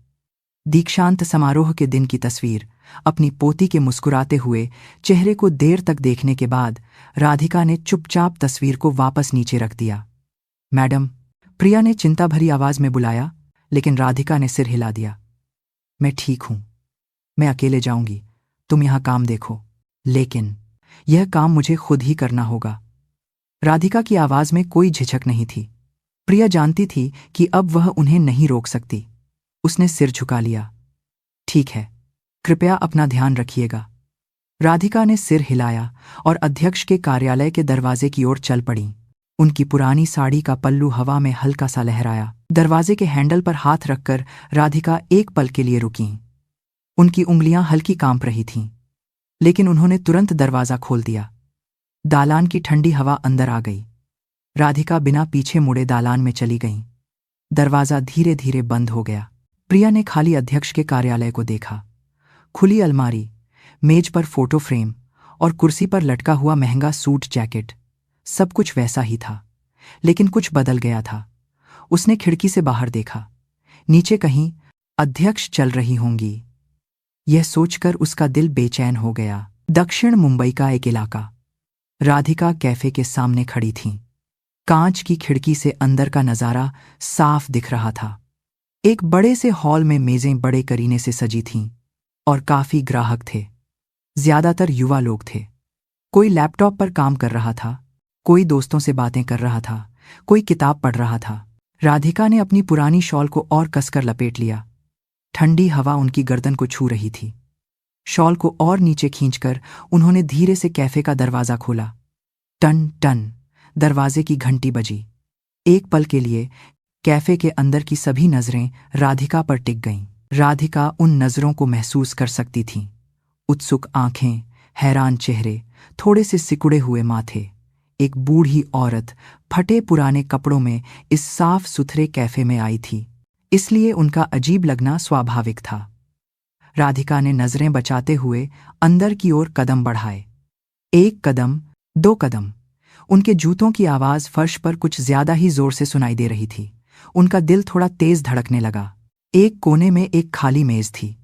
दीक्षांत समारोह के दिन की तस्वीर। अपनी पोती के मुस्कुराते हुए चेहरे को देर तक देखने के बाद राधिका ने चुपचाप तस्वीर को वापस नीचे रख दिया। मैडम, प्रिया ने चिंता भरी आवाज में बुलाया, लेकिन राधिका ने सिर हिला दिया। मैं ठीक हूं, मैं अकेले जाऊंगी, तुम यहां काम देखो। लेकिन यह काम मुझे खुद ही करना होगा। राधिका की आवाज में कोई झिझक नहीं थी। प्रिया जानती थी कि अब वह उन्हें नहीं रोक सकती। उसने सिर झुका लिया। ठीक है, कृपया अपना ध्यान रखिएगा। राधिका ने सिर हिलाया और अध्यक्ष के कार्यालय के दरवाजे की ओर चल पड़ी। उनकी पुरानी साड़ी का पल्लू हवा में हल्का सा लहराया। दरवाजे के हैंडल पर हाथ रखकर राधिका एक पल के लिए रुकीं। उनकी उंगलियां हल्की कांप रही थीं, लेकिन उन्होंने तुरंत दरवाजा खोल दिया। दालान की ठंडी हवा अंदर आ गई। राधिका बिना पीछे मुड़े दालान में चली गईं। दरवाजा धीरे धीरे बंद हो गया। प्रिया ने खाली अध्यक्ष के कार्यालय को देखा। खुली अलमारी, मेज पर फोटो फ्रेम और कुर्सी पर लटका हुआ महंगा सूट जैकेट, सब कुछ वैसा ही था, लेकिन कुछ बदल गया था। उसने खिड़की से बाहर देखा। नीचे कहीं अध्यक्ष चल रही होंगी। यह सोचकर उसका दिल बेचैन हो गया। दक्षिण मुंबई का एक इलाका। राधिका कैफे के सामने खड़ी थी। कांच की खिड़की से अंदर का नजारा साफ दिख रहा था। एक बड़े से हॉल में मेजें बड़े करीने से सजी थीं और काफी ग्राहक थे। ज्यादातर युवा लोग थे। कोई लैपटॉप पर काम कर रहा था, कोई दोस्तों से बातें कर रहा था, कोई किताब पढ़ रहा था। राधिका ने अपनी पुरानी शॉल को और कसकर लपेट लिया। ठंडी हवा उनकी गर्दन को छू रही थी। शॉल को और नीचे खींचकर उन्होंने धीरे से कैफे का दरवाजा खोला। टन टन दरवाजे की घंटी बजी। एक पल के लिए कैफे के अंदर की सभी नजरें राधिका पर टिक गईं। राधिका उन नजरों को महसूस कर सकती थी। उत्सुक आंखें, हैरान चेहरे, थोड़े से सिकुड़े हुए माथे। एक बूढ़ी औरत फटे पुराने कपड़ों में इस साफ सुथरे कैफे में आई थी, इसलिए उनका अजीब लगना स्वाभाविक था। राधिका ने नजरें बचाते हुए अंदर की ओर कदम बढ़ाए। एक कदम, दो कदम। उनके जूतों की आवाज फर्श पर कुछ ज्यादा ही जोर से सुनाई दे रही थी। उनका दिल थोड़ा तेज धड़कने लगा। एक कोने में एक खाली मेज थी।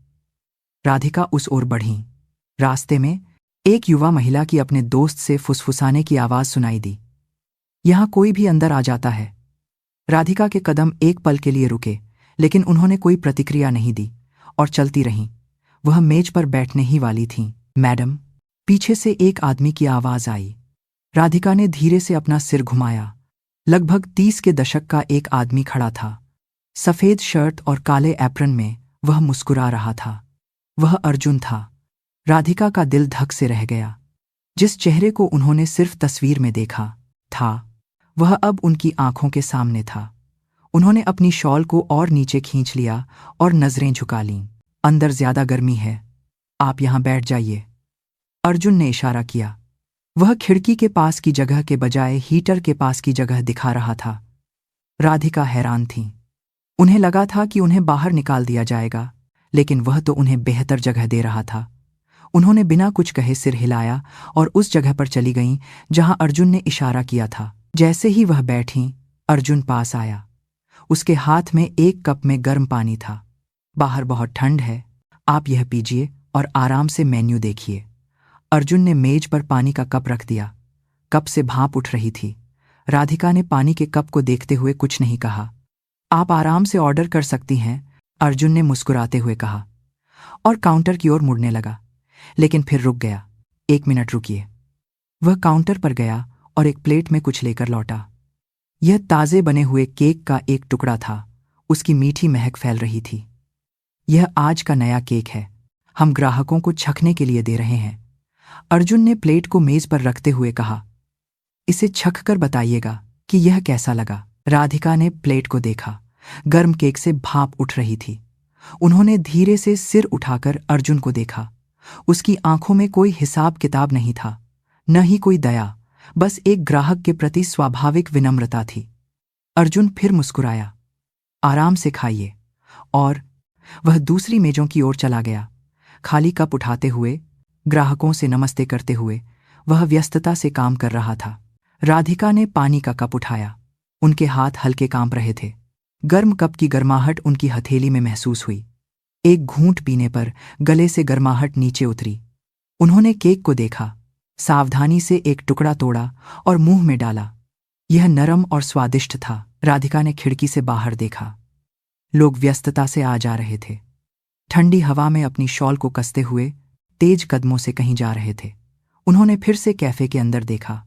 राधिका उस ओर बढ़ी। रास्ते में एक युवा महिला की अपने दोस्त से फुसफुसाने की आवाज सुनाई दी। यहां कोई भी अंदर आ जाता है। राधिका के कदम एक पल के लिए रुके, लेकिन उन्होंने कोई प्रतिक्रिया नहीं दी और चलती रहीं। वह मेज पर बैठने ही वाली थीं। मैडम, पीछे से एक आदमी की आवाज आई। राधिका ने धीरे से अपना सिर घुमाया। लगभग 30 के दशक का एक आदमी खड़ा था। सफेद शर्ट और काले एप्रन में वह मुस्कुरा रहा था। वह अर्जुन था। राधिका का दिल धक से रह गया। जिस चेहरे को उन्होंने सिर्फ तस्वीर में देखा था, वह अब उनकी आंखों के सामने था। उन्होंने अपनी शॉल को और नीचे खींच लिया और नजरें झुका लीं। अंदर ज्यादा गर्मी है, आप यहां बैठ जाइए, अर्जुन ने इशारा किया। वह खिड़की के पास की जगह के बजाय हीटर के पास की जगह दिखा रहा था। राधिका हैरान थी। उन्हें लगा था कि उन्हें बाहर निकाल दिया जाएगा, लेकिन वह तो उन्हें बेहतर जगह दे रहा था। उन्होंने बिना कुछ कहे सिर हिलाया और उस जगह पर चली गईं जहां अर्जुन ने इशारा किया था। जैसे ही वह बैठीं, अर्जुन पास आया। उसके हाथ में एक कप में गर्म पानी था। बाहर बहुत ठंड है, आप यह पीजिए और आराम से मेन्यू देखिए। अर्जुन ने मेज पर पानी का कप रख दिया। कप से भाप उठ रही थी। राधिका ने पानी के कप को देखते हुए कुछ नहीं कहा। आप आराम से ऑर्डर कर सकती हैं, अर्जुन ने मुस्कुराते हुए कहा और काउंटर की ओर मुड़ने लगा, लेकिन फिर रुक गया। 1 मिनट रुकिए। वह काउंटर पर गया और एक प्लेट में कुछ लेकर लौटा। यह ताजे बने हुए केक का एक टुकड़ा था। उसकी मीठी महक फैल रही थी। यह आज का नया केक है, हम ग्राहकों को चखने के लिए दे रहे हैं, अर्जुन ने प्लेट को मेज पर रखते हुए कहा। इसे चख कर बताइएगा कि यह कैसा लगा। राधिका ने प्लेट को देखा। गर्म केक से भाप उठ रही थी। उन्होंने धीरे से सिर उठाकर अर्जुन को देखा। उसकी आंखों में कोई हिसाब किताब नहीं था, न ही कोई दया, बस एक ग्राहक के प्रति स्वाभाविक विनम्रता थी। अर्जुन फिर मुस्कुराया। आराम से खाइए। और वह दूसरी मेजों की ओर चला गया। खाली कप उठाते हुए ग्राहकों से नमस्ते करते हुए वह व्यस्तता से काम कर रहा था। राधिका ने पानी का कप उठाया। उनके हाथ हल्के कांप रहे थे। गर्म कप की गर्माहट उनकी हथेली में महसूस हुई। एक घूंट पीने पर गले से गर्माहट नीचे उतरी। उन्होंने केक को देखा, सावधानी से एक टुकड़ा तोड़ा और मुंह में डाला। यह नरम और स्वादिष्ट था। राधिका ने खिड़की से बाहर देखा। लोग व्यस्तता से आ जा रहे थे। ठंडी हवा में अपनी शॉल को कसते हुए तेज कदमों से कहीं जा रहे थे। उन्होंने फिर से कैफे के अंदर देखा।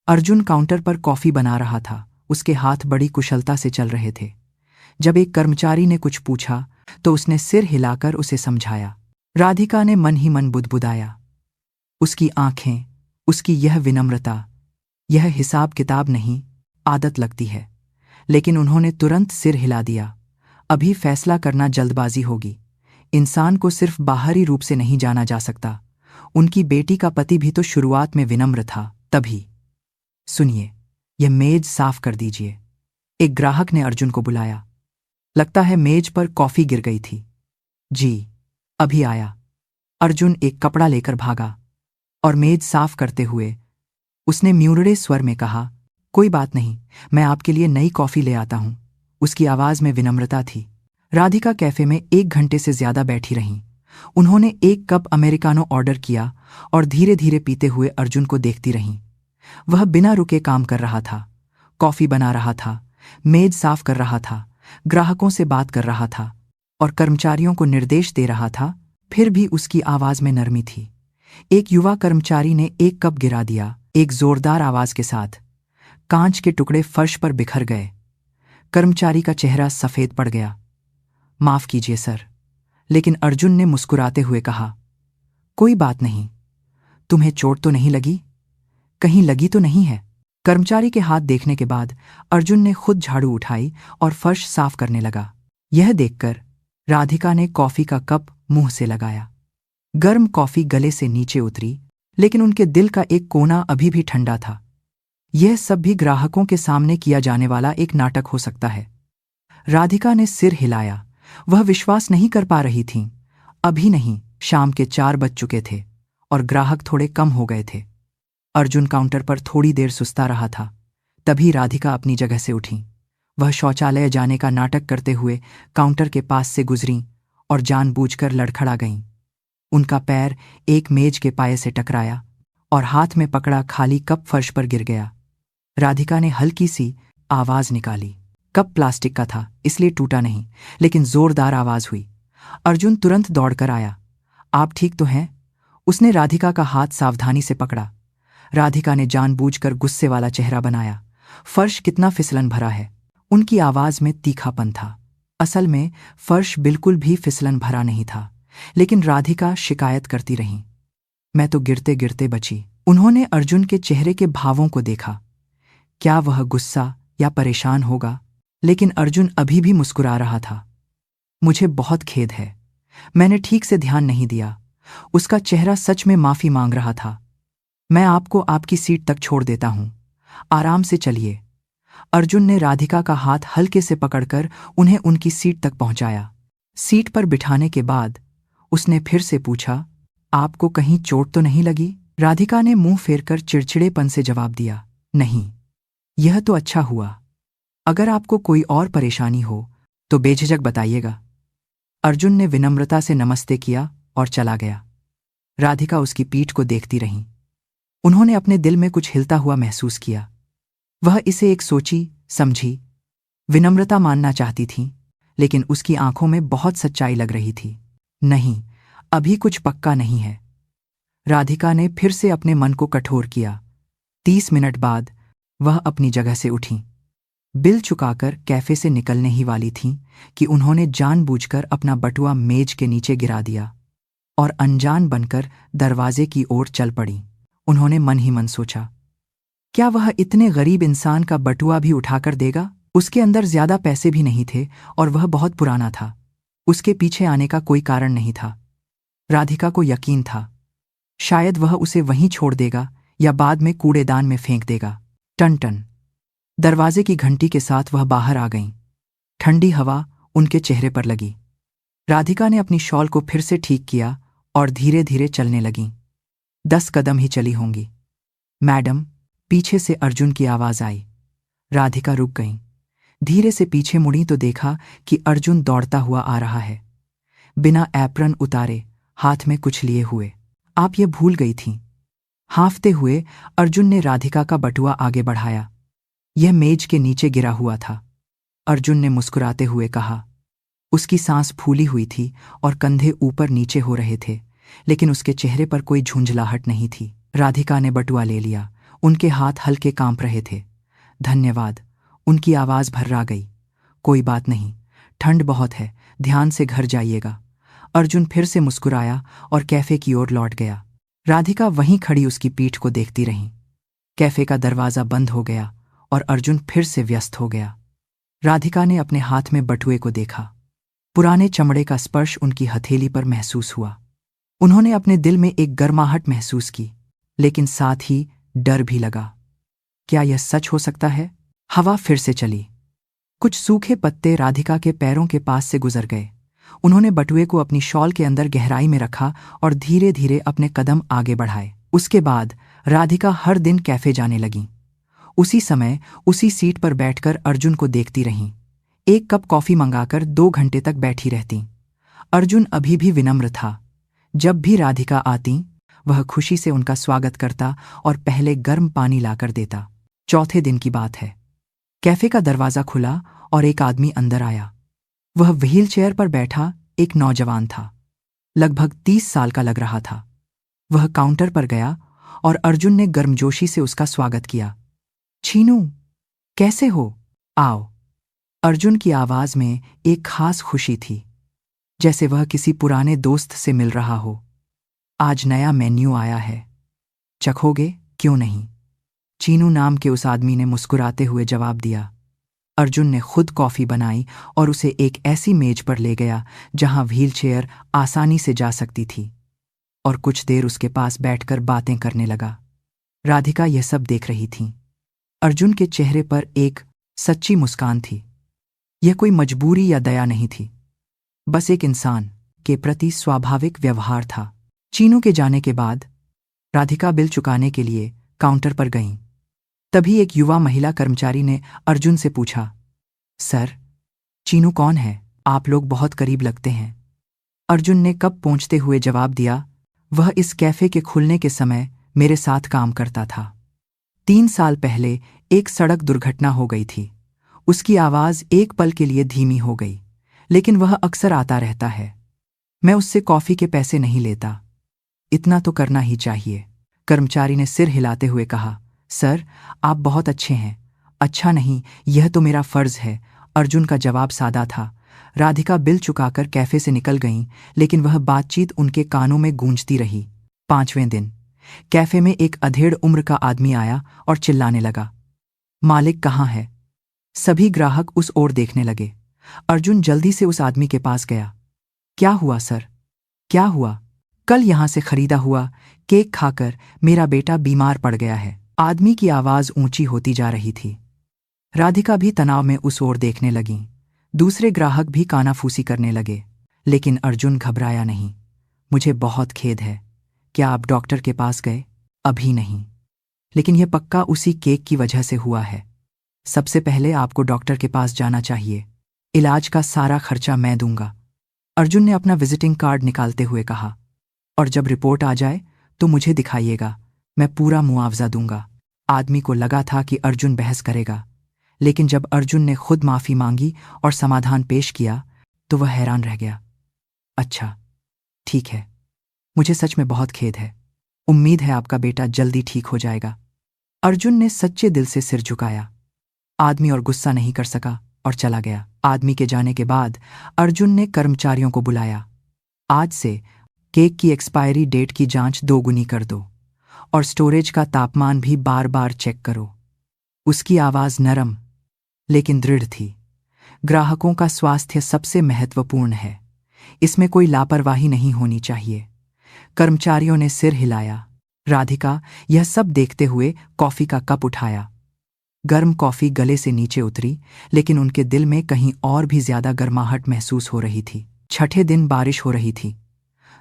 अर्जुन काउंटर पर कॉफी बना रहा था। उसके हाथ बड़ी कुशलता से चल रहे थे। जब एक कर्मचारी ने कुछ पूछा तो उसने सिर हिलाकर उसे समझाया। राधिका ने मन ही मन बुदबुदाया। उसकी आंखें, उसकी यह विनम्रता, यह हिसाब किताब नहीं, आदत लगती है। लेकिन उन्होंने तुरंत सिर हिला दिया। अभी फैसला करना जल्दबाजी होगी। इंसान को सिर्फ बाहरी रूप से नहीं जाना जा सकता। उनकी बेटी का पति भी तो शुरुआत में विनम्र था। तभी, सुनिए, यह मेज साफ कर दीजिए। एक ग्राहक ने अर्जुन को बुलाया। लगता है मेज पर कॉफी गिर गई थी। जी, अभी आया। अर्जुन एक कपड़ा लेकर भागा और मेज साफ करते हुए उसने म्यूरड़े स्वर में कहा, कोई बात नहीं, मैं आपके लिए नई कॉफी ले आता हूं। उसकी आवाज में विनम्रता थी। राधिका कैफे में 1 घंटे से ज्यादा बैठी रहीं। उन्होंने 1 कप अमेरिकानो ऑर्डर किया और धीरे धीरे पीते हुए अर्जुन को देखती रहीं। वह बिना रुके काम कर रहा था। कॉफी बना रहा था, मेज साफ कर रहा था, ग्राहकों से बात कर रहा था और कर्मचारियों को निर्देश दे रहा था। फिर भी उसकी आवाज में नरमी थी। एक युवा कर्मचारी ने 1 कप गिरा दिया। एक जोरदार आवाज के साथ कांच के टुकड़े फर्श पर बिखर गए। कर्मचारी का चेहरा सफेद पड़ गया। माफ कीजिए सर, लेकिन अर्जुन ने मुस्कुराते हुए कहा, कोई बात नहीं। तुम्हें चोट तो नहीं लगी? कहीं लगी तो नहीं है? कर्मचारी के हाथ देखने के बाद अर्जुन ने खुद झाड़ू उठाई और फर्श साफ करने लगा। यह देखकर राधिका ने कॉफी का कप मुंह से लगाया। गर्म कॉफी गले से नीचे उतरी, लेकिन उनके दिल का एक कोना अभी भी ठंडा था। यह सब भी ग्राहकों के सामने किया जाने वाला एक नाटक हो सकता है। राधिका ने सिर हिलाया। वह विश्वास नहीं कर पा रही थीं। अभी नहीं, शाम के 4 बज चुके थे और ग्राहक थोड़े कम हो गए थे। अर्जुन काउंटर पर थोड़ी देर सुस्ता रहा था। तभी राधिका अपनी जगह से उठी। वह शौचालय जाने का नाटक करते हुए काउंटर के पास से गुजरीं और जानबूझकर लड़खड़ा गईं। उनका पैर एक मेज के पाये से टकराया और हाथ में पकड़ा खाली कप फर्श पर गिर गया। राधिका ने हल्की सी आवाज निकाली। कप प्लास्टिक का था, इसलिए टूटा नहीं, लेकिन जोरदार आवाज हुई। अर्जुन तुरंत दौड़कर आया। आप ठीक तो हैं? उसने राधिका का हाथ सावधानी से पकड़ा। राधिका ने जानबूझकर गुस्से वाला चेहरा बनाया। फर्श कितना फिसलन भरा है। उनकी आवाज में तीखापन था। असल में फर्श बिल्कुल भी फिसलन भरा नहीं था, लेकिन राधिका शिकायत करती रही। मैं तो गिरते गिरते बची। उन्होंने अर्जुन के चेहरे के भावों को देखा। क्या वह गुस्सा या परेशान होगा? लेकिन अर्जुन अभी भी मुस्कुरा रहा था। मुझे बहुत खेद है, मैंने ठीक से ध्यान नहीं दिया। उसका चेहरा सच में माफी मांग रहा था। मैं आपको आपकी सीट तक छोड़ देता हूं, आराम से चलिए। अर्जुन ने राधिका का हाथ हल्के से पकड़कर उन्हें उनकी सीट तक पहुंचाया। सीट पर बिठाने के बाद उसने फिर से पूछा, आपको कहीं चोट तो नहीं लगी? राधिका ने मुंह फेरकर चिड़चिड़ेपन से जवाब दिया, नहीं। यह तो अच्छा हुआ। अगर आपको कोई और परेशानी हो तो बेझिझक बताइएगा। अर्जुन ने विनम्रता से नमस्ते किया और चला गया। राधिका उसकी पीठ को देखती रही। उन्होंने अपने दिल में कुछ हिलता हुआ महसूस किया। वह इसे एक सोची समझी विनम्रता मानना चाहती थी, लेकिन उसकी आंखों में बहुत सच्चाई लग रही थी। नहीं, अभी कुछ पक्का नहीं है। राधिका ने फिर से अपने मन को कठोर किया। 30 मिनट बाद वह अपनी जगह से उठी। बिल चुकाकर कैफे से निकलने ही वाली थीं कि उन्होंने जानबूझकर अपना बटुआ मेज के नीचे गिरा दिया और अनजान बनकर दरवाजे की ओर चल पड़ी। उन्होंने मन ही मन सोचा, क्या वह इतने गरीब इंसान का बटुआ भी उठाकर देगा? उसके अंदर ज्यादा पैसे भी नहीं थे और वह बहुत पुराना था। उसके पीछे आने का कोई कारण नहीं था। राधिका को यकीन था, शायद वह उसे वहीं छोड़ देगा या बाद में कूड़ेदान में फेंक देगा। टन टन दरवाजे की घंटी के साथ वह बाहर आ गईं। ठंडी हवा उनके चेहरे पर लगी। राधिका ने अपनी शॉल को फिर से ठीक किया और धीरे धीरे चलने लगीं। 10 कदम ही चली होंगी। मैडम, पीछे से अर्जुन की आवाज आई। राधिका रुक गईं। धीरे से पीछे मुड़ी तो देखा कि अर्जुन दौड़ता हुआ आ रहा है, बिना एप्रन उतारे, हाथ में कुछ लिए हुए। आप ये भूल गई थीं। हाँफते हुए अर्जुन ने राधिका का बटुआ आगे बढ़ाया। यह मेज के नीचे गिरा हुआ था। अर्जुन ने मुस्कुराते हुए कहा। उसकी सांस फूली हुई थी और कंधे ऊपर नीचे हो रहे थे, लेकिन उसके चेहरे पर कोई झुंझलाहट नहीं थी। राधिका ने बटुआ ले लिया। उनके हाथ हल्के कांप रहे थे। धन्यवाद। उनकी आवाज भर्रा गई। कोई बात नहीं, ठंड बहुत है, ध्यान से घर जाइएगा। अर्जुन फिर से मुस्कुराया और कैफे की ओर लौट गया। राधिका वहीं खड़ी उसकी पीठ को देखती रही। कैफे का दरवाजा बंद हो गया और अर्जुन फिर से व्यस्त हो गया। राधिका ने अपने हाथ में बटुए को देखा। पुराने चमड़े का स्पर्श उनकी हथेली पर महसूस हुआ। उन्होंने अपने दिल में एक गर्माहट महसूस की, लेकिन साथ ही डर भी लगा। क्या यह सच हो सकता है? हवा फिर से चली। कुछ सूखे पत्ते राधिका के पैरों के पास से गुजर गए। उन्होंने बटुए को अपनी शॉल के अंदर गहराई में रखा और धीरे धीरे अपने कदम आगे बढ़ाए। उसके बाद राधिका हर दिन कैफे जाने लगीं। उसी समय उसी सीट पर बैठकर अर्जुन को देखती रहीं। एक कप कॉफी मंगाकर 2 घंटे तक बैठी रहतीं। अर्जुन अभी भी विनम्र था। जब भी राधिका आती, वह खुशी से उनका स्वागत करता और पहले गर्म पानी लाकर देता। चौथे दिन की बात है। कैफे का दरवाजा खुला और एक आदमी अंदर आया। वह व्हील चेयर पर बैठा एक नौजवान था। लगभग 30 साल का लग रहा था। वह काउंटर पर गया और अर्जुन ने गर्मजोशी से उसका स्वागत किया। चीनू, कैसे हो? आओ। अर्जुन की आवाज में एक खास खुशी थी, जैसे वह किसी पुराने दोस्त से मिल रहा हो। आज नया मेन्यू आया है, चखोगे? क्यों नहीं? चीनू नाम के उस आदमी ने मुस्कुराते हुए जवाब दिया। अर्जुन ने खुद कॉफी बनाई और उसे एक ऐसी मेज पर ले गया जहां व्हीलचेयर आसानी से जा सकती थी, और कुछ देर उसके पास बैठकर बातें करने लगा। राधिका यह सब देख रही थी। अर्जुन के चेहरे पर एक सच्ची मुस्कान थी। यह कोई मजबूरी या दया नहीं थी, बस एक इंसान के प्रति स्वाभाविक व्यवहार था। चीनू के जाने के बाद राधिका बिल चुकाने के लिए काउंटर पर गईं। तभी एक युवा महिला कर्मचारी ने अर्जुन से पूछा, सर, चीनू कौन है? आप लोग बहुत करीब लगते हैं। अर्जुन ने कब पहुंचते हुए जवाब दिया, वह इस कैफे के खुलने के समय मेरे साथ काम करता था। 3 साल पहले एक सड़क दुर्घटना हो गई थी। उसकी आवाज एक पल के लिए धीमी हो गई, लेकिन वह अक्सर आता रहता है। मैं उससे कॉफी के पैसे नहीं लेता। इतना तो करना ही चाहिए। कर्मचारी ने सिर हिलाते हुए कहा, सर, आप बहुत अच्छे हैं। अच्छा नहीं, यह तो मेरा फर्ज है। अर्जुन का जवाब सादा था। राधिका बिल चुकाकर कैफे से निकल गईं, लेकिन वह बातचीत उनके कानों में गूंजती रही। 5वें दिन कैफे में एक अधेड़ उम्र का आदमी आया और चिल्लाने लगा, मालिक कहाँ है? सभी ग्राहक उस ओर देखने लगे। अर्जुन जल्दी से उस आदमी के पास गया। क्या हुआ सर? क्या हुआ? कल यहां से खरीदा हुआ केक खाकर मेरा बेटा बीमार पड़ गया है। आदमी की आवाज ऊंची होती जा रही थी। राधिका भी तनाव में उस ओर देखने लगी। दूसरे ग्राहक भी कानाफूसी करने लगे, लेकिन अर्जुन घबराया नहीं। मुझे बहुत खेद है। क्या आप डॉक्टर के पास गए? अभी नहीं, लेकिन यह पक्का उसी केक की वजह से हुआ है। सबसे पहले आपको डॉक्टर के पास जाना चाहिए। इलाज का सारा खर्चा मैं दूंगा। अर्जुन ने अपना विजिटिंग कार्ड निकालते हुए कहा, और जब रिपोर्ट आ जाए तो मुझे दिखाइएगा, मैं पूरा मुआवजा दूंगा। आदमी को लगा था कि अर्जुन बहस करेगा, लेकिन जब अर्जुन ने खुद माफी मांगी और समाधान पेश किया तो वह हैरान रह गया। अच्छा, ठीक है, मुझे सच में बहुत खेद है। उम्मीद है आपका बेटा जल्दी ठीक हो जाएगा। अर्जुन ने सच्चे दिल से सिर झुकाया। आदमी और गुस्सा नहीं कर सका और चला गया। आदमी के जाने के बाद अर्जुन ने कर्मचारियों को बुलाया। आज से केक की एक्सपायरी डेट की जांच 2 गुनी कर दो और स्टोरेज का तापमान भी बार बार चेक करो। उसकी आवाज नरम लेकिन दृढ़ थी। ग्राहकों का स्वास्थ्य सबसे महत्वपूर्ण है, इसमें कोई लापरवाही नहीं होनी चाहिए। कर्मचारियों ने सिर हिलाया। राधिका यह सब देखते हुए कॉफी का कप उठाया। गर्म कॉफी गले से नीचे उतरी, लेकिन उनके दिल में कहीं और भी ज्यादा गर्माहट महसूस हो रही थी। 6ठे दिन बारिश हो रही थी।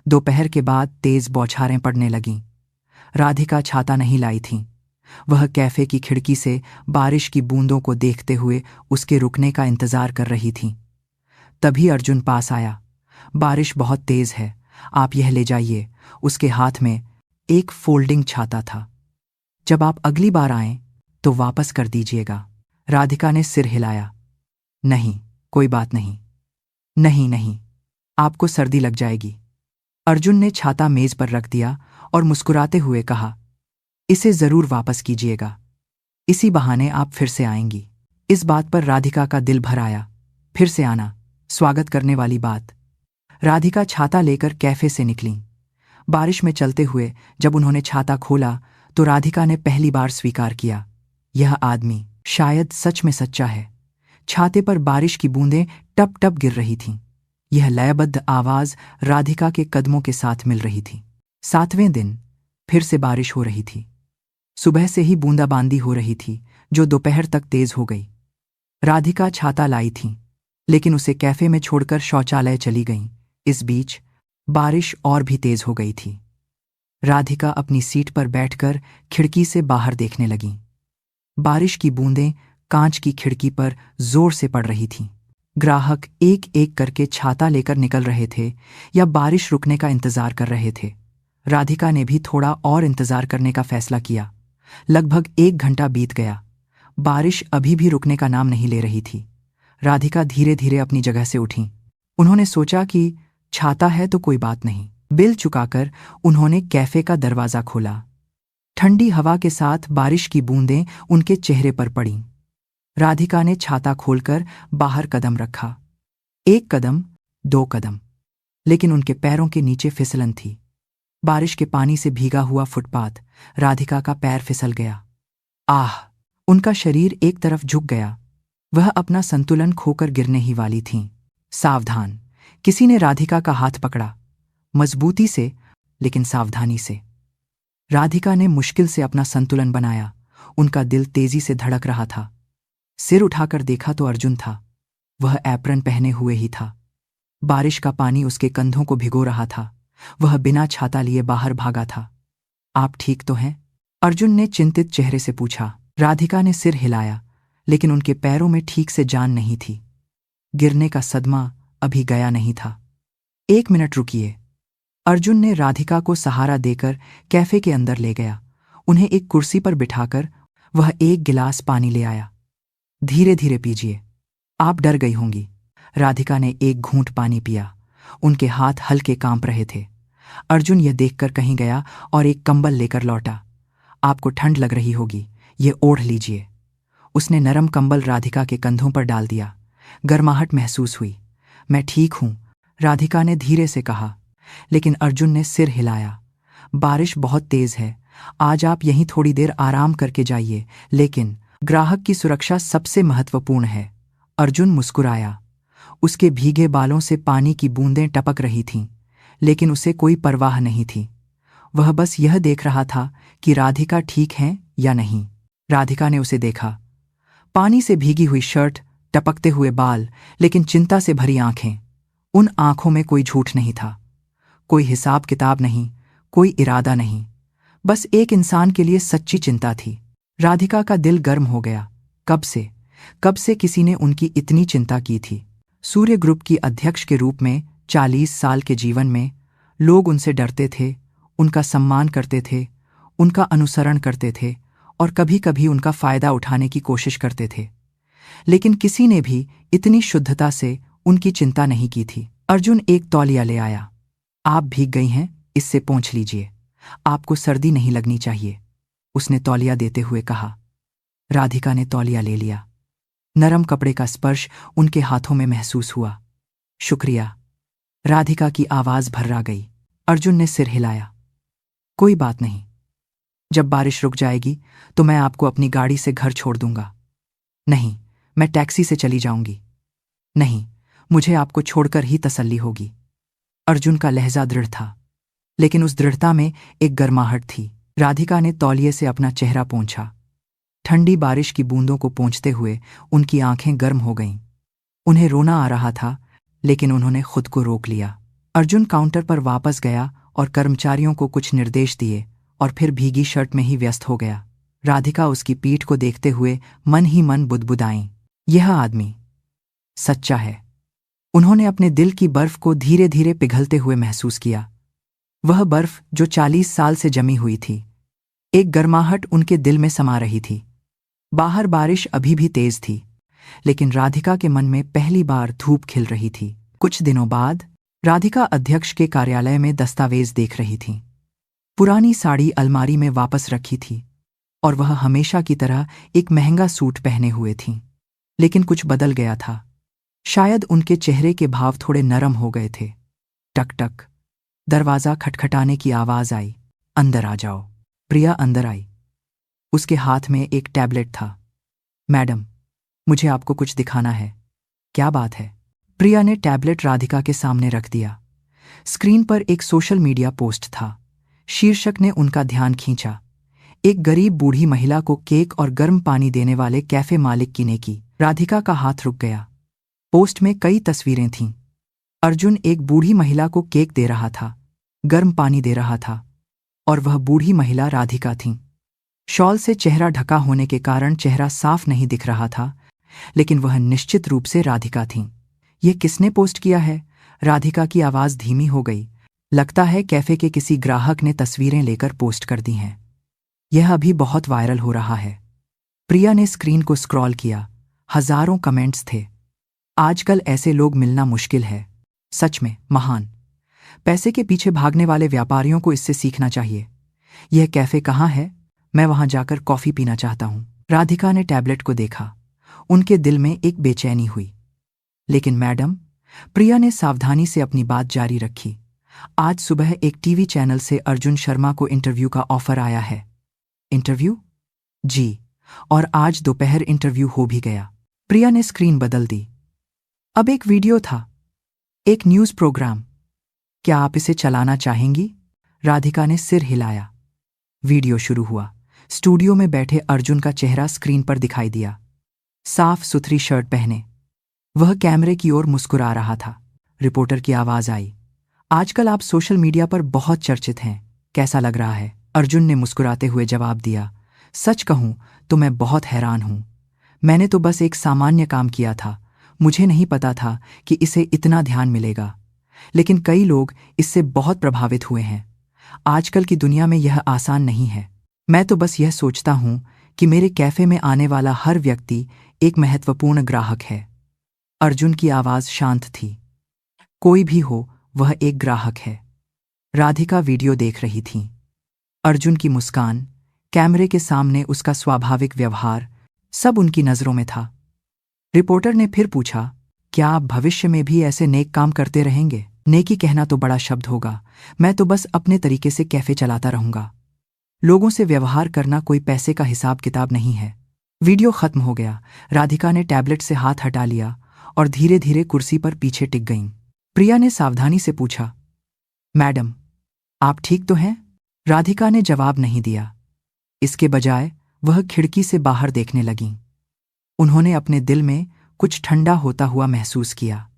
दोपहर के बाद तेज बौछारें पड़ने लगीं। राधिका छाता नहीं लाई थी। वह कैफे की खिड़की से बारिश की बूंदों को देखते हुए उसके रुकने का इंतजार कर रही थी। तभी अर्जुन पास आया। बारिश बहुत तेज है, आप यह ले जाइए। उसके हाथ में एक फोल्डिंग छाता था। जब आप अगली बार आएं तो वापस कर दीजिएगा। राधिका ने सिर हिलाया। नहीं, कोई बात नहीं। नहीं नहीं, आपको सर्दी लग जाएगी। अर्जुन ने छाता मेज पर रख दिया और मुस्कुराते हुए कहा, इसे जरूर वापस कीजिएगा। इसी बहाने आप फिर से आएंगी। इस बात पर राधिका का दिल भर आया। फिर से आना, स्वागत करने वाली बात। राधिका छाता लेकर कैफे से निकली। बारिश में चलते हुए जब उन्होंने छाता खोला तो राधिका ने पहली बार स्वीकार किया, यह आदमी शायद सच में सच्चा है। छाते पर बारिश की बूंदें टप टप गिर रही थीं। यह लयबद्ध आवाज राधिका के कदमों के साथ मिल रही थी। 7वें दिन फिर से बारिश हो रही थी। सुबह से ही बूंदाबांदी हो रही थी जो दोपहर तक तेज हो गई। राधिका छाता लाई थी, लेकिन उसे कैफे में छोड़कर शौचालय चली गईं। इस बीच बारिश और भी तेज हो गई थी। राधिका अपनी सीट पर बैठकर खिड़की से बाहर देखने लगी। बारिश की बूंदें कांच की खिड़की पर जोर से पड़ रही थीं। ग्राहक एक एक करके छाता लेकर निकल रहे थे या बारिश रुकने का इंतजार कर रहे थे। राधिका ने भी थोड़ा और इंतजार करने का फैसला किया। लगभग 1 घंटा बीत गया। बारिश अभी भी रुकने का नाम नहीं ले रही थी। राधिका धीरे धीरे अपनी जगह से उठी। उन्होंने सोचा कि छाता है तो कोई बात नहीं। बिल चुकाकर उन्होंने कैफे का दरवाजा खोला। ठंडी हवा के साथ बारिश की बूंदें उनके चेहरे पर पड़ीं। राधिका ने छाता खोलकर बाहर कदम रखा। 1 कदम, 2 कदम, लेकिन उनके पैरों के नीचे फिसलन थी। बारिश के पानी से भीगा हुआ फुटपाथ। राधिका का पैर फिसल गया। आह! उनका शरीर एक तरफ झुक गया। वह अपना संतुलन खोकर गिरने ही वाली थीं। सावधान! किसी ने राधिका का हाथ पकड़ा, मजबूती से लेकिन सावधानी से। राधिका ने मुश्किल से अपना संतुलन बनाया। उनका दिल तेजी से धड़क रहा था। सिर उठाकर देखा तो अर्जुन था। वह एप्रन पहने हुए ही था। बारिश का पानी उसके कंधों को भिगो रहा था। वह बिना छाता लिए बाहर भागा था। आप ठीक तो हैं? अर्जुन ने चिंतित चेहरे से पूछा। राधिका ने सिर हिलाया, लेकिन उनके पैरों में ठीक से जान नहीं थी। गिरने का सदमा अभी गया नहीं था। 1 मिनट रुकिए। अर्जुन ने राधिका को सहारा देकर कैफे के अंदर ले गया। उन्हें एक कुर्सी पर बिठाकर वह 1 गिलास पानी ले आया। धीरे धीरे पीजिए, आप डर गई होंगी। राधिका ने 1 घूंट पानी पिया। उनके हाथ हल्के कांप रहे थे। अर्जुन यह देखकर कहीं गया और एक कंबल लेकर लौटा। आपको ठंड लग रही होगी, ये ओढ़ लीजिए। उसने नरम कंबल राधिका के कंधों पर डाल दिया। गर्माहट महसूस हुई। मैं ठीक हूं, राधिका ने धीरे से कहा, लेकिन अर्जुन ने सिर हिलाया। बारिश बहुत तेज है, आज आप यहीं थोड़ी देर आराम करके जाइए, लेकिन ग्राहक की सुरक्षा सबसे महत्वपूर्ण है। अर्जुन मुस्कुराया। उसके भीगे बालों से पानी की बूंदें टपक रही थीं, लेकिन उसे कोई परवाह नहीं थी। वह बस यह देख रहा था कि राधिका ठीक है या नहीं। राधिका ने उसे देखा। पानी से भीगी हुई शर्ट, टपकते हुए बाल, लेकिन चिंता से भरी आंखें। उन आंखों में कोई झूठ नहीं था, कोई हिसाब किताब नहीं, कोई इरादा नहीं, बस एक इंसान के लिए सच्ची चिंता थी। राधिका का दिल गर्म हो गया। कब से किसी ने उनकी इतनी चिंता की थी। सूर्य ग्रुप की अध्यक्ष के रूप में 40 साल के जीवन में लोग उनसे डरते थे, उनका सम्मान करते थे, उनका अनुसरण करते थे और कभी कभी उनका फायदा उठाने की कोशिश करते थे, लेकिन किसी ने भी इतनी शुद्धता से उनकी चिंता नहीं की थी। अर्जुन एक तौलिया ले आया। आप भीग गई हैं, इससे पोंछ लीजिए, आपको सर्दी नहीं लगनी चाहिए, उसने तौलिया देते हुए कहा। राधिका ने तौलिया ले लिया। नरम कपड़े का स्पर्श उनके हाथों में महसूस हुआ। शुक्रिया, राधिका की आवाज भर्रा गई। अर्जुन ने सिर हिलाया। कोई बात नहीं, जब बारिश रुक जाएगी तो मैं आपको अपनी गाड़ी से घर छोड़ दूंगा। नहीं, मैं टैक्सी से चली जाऊंगी। नहीं, मुझे आपको छोड़कर ही तसल्ली होगी। अर्जुन का लहजा दृढ़ था, लेकिन उस दृढ़ता में एक गर्माहट थी। राधिका ने तौलिए से अपना चेहरा पोंछा। ठंडी बारिश की बूंदों को पोंछते हुए उनकी आंखें गर्म हो गईं। उन्हें रोना आ रहा था, लेकिन उन्होंने खुद को रोक लिया। अर्जुन काउंटर पर वापस गया और कर्मचारियों को कुछ निर्देश दिए और फिर भीगी शर्ट में ही व्यस्त हो गया। राधिका उसकी पीठ को देखते हुए मन ही मन बुदबुदाई, यह आदमी सच्चा है। उन्होंने अपने दिल की बर्फ को धीरे धीरे पिघलते हुए महसूस किया। वह बर्फ जो 40 साल से जमी हुई थी, एक गर्माहट उनके दिल में समा रही थी। बाहर बारिश अभी भी तेज थी, लेकिन राधिका के मन में पहली बार धूप खिल रही थी। कुछ दिनों बाद राधिका अध्यक्ष के कार्यालय में दस्तावेज देख रही थी। पुरानी साड़ी अलमारी में वापस रखी थी और वह हमेशा की तरह एक महंगा सूट पहने हुए थी। लेकिन कुछ बदल गया था। शायद उनके चेहरे के भाव थोड़े नरम हो गए थे। टक टक, दरवाजा खटखटाने की आवाज आई। अंदर आ जाओ। प्रिया अंदर आई। उसके हाथ में एक टैबलेट था। मैडम, मुझे आपको कुछ दिखाना है। क्या बात है? प्रिया ने टैबलेट राधिका के सामने रख दिया। स्क्रीन पर एक सोशल मीडिया पोस्ट था। शीर्षक ने उनका ध्यान खींचा। एक गरीब बूढ़ी महिला को केक और गर्म पानी देने वाले कैफे मालिक की नेकी। राधिका का हाथ रुक गया। पोस्ट में कई तस्वीरें थीं। अर्जुन एक बूढ़ी महिला को केक दे रहा था, गर्म पानी दे रहा था, और वह बूढ़ी महिला राधिका थी। शॉल से चेहरा ढका होने के कारण चेहरा साफ नहीं दिख रहा था, लेकिन वह निश्चित रूप से राधिका थीं। यह किसने पोस्ट किया है? राधिका की आवाज धीमी हो गई। लगता है कैफे के किसी ग्राहक ने तस्वीरें लेकर पोस्ट कर दी हैं। यह अभी बहुत वायरल हो रहा है। प्रिया ने स्क्रीन को स्क्रॉल किया। हजारों कमेंट्स थे। आजकल ऐसे लोग मिलना मुश्किल है। सच में महान। पैसे के पीछे भागने वाले व्यापारियों को इससे सीखना चाहिए। यह कैफे कहाँ है? मैं वहां जाकर कॉफी पीना चाहता हूं। राधिका ने टैबलेट को देखा। उनके दिल में एक बेचैनी हुई। लेकिन मैडम, प्रिया ने सावधानी से अपनी बात जारी रखी, आज सुबह एक टीवी चैनल से अर्जुन शर्मा को इंटरव्यू का ऑफर आया है। इंटरव्यू? जी, और आज दोपहर इंटरव्यू हो भी गया। प्रिया ने स्क्रीन बदल दी। अब एक वीडियो था, एक न्यूज़ प्रोग्राम। क्या आप इसे चलाना चाहेंगी? राधिका ने सिर हिलाया। वीडियो शुरू हुआ। स्टूडियो में बैठे अर्जुन का चेहरा स्क्रीन पर दिखाई दिया। साफ सुथरी शर्ट पहने वह कैमरे की ओर मुस्कुरा रहा था। रिपोर्टर की आवाज आई, आजकल आप सोशल मीडिया पर बहुत चर्चित हैं, कैसा लग रहा है? अर्जुन ने मुस्कुराते हुए जवाब दिया, सच कहूं तो मैं बहुत हैरान हूं। मैंने तो बस एक सामान्य काम किया था। मुझे नहीं पता था कि इसे इतना ध्यान मिलेगा, लेकिन कई लोग इससे बहुत प्रभावित हुए हैं। आजकल की दुनिया में यह आसान नहीं है। मैं तो बस यह सोचता हूं कि मेरे कैफे में आने वाला हर व्यक्ति एक महत्वपूर्ण ग्राहक है। अर्जुन की आवाज शांत थी। कोई भी हो, वह एक ग्राहक है। राधिका वीडियो देख रही थी। अर्जुन की मुस्कान, कैमरे के सामने उसका स्वाभाविक व्यवहार, सब उनकी नजरों में था। रिपोर्टर ने फिर पूछा, क्या आप भविष्य में भी ऐसे नेक काम करते रहेंगे? नेकी कहना तो बड़ा शब्द होगा। मैं तो बस अपने तरीके से कैफे चलाता रहूंगा। लोगों से व्यवहार करना कोई पैसे का हिसाब किताब नहीं है। वीडियो खत्म हो गया। राधिका ने टैबलेट से हाथ हटा लिया और धीरे धीरे कुर्सी पर पीछे टिक गईं। प्रिया ने सावधानी से पूछा, मैडम, आप ठीक तो हैं? राधिका ने जवाब नहीं दिया। इसके बजाय वह खिड़की से बाहर देखने लगीं। उन्होंने अपने दिल में कुछ ठंडा होता हुआ महसूस किया।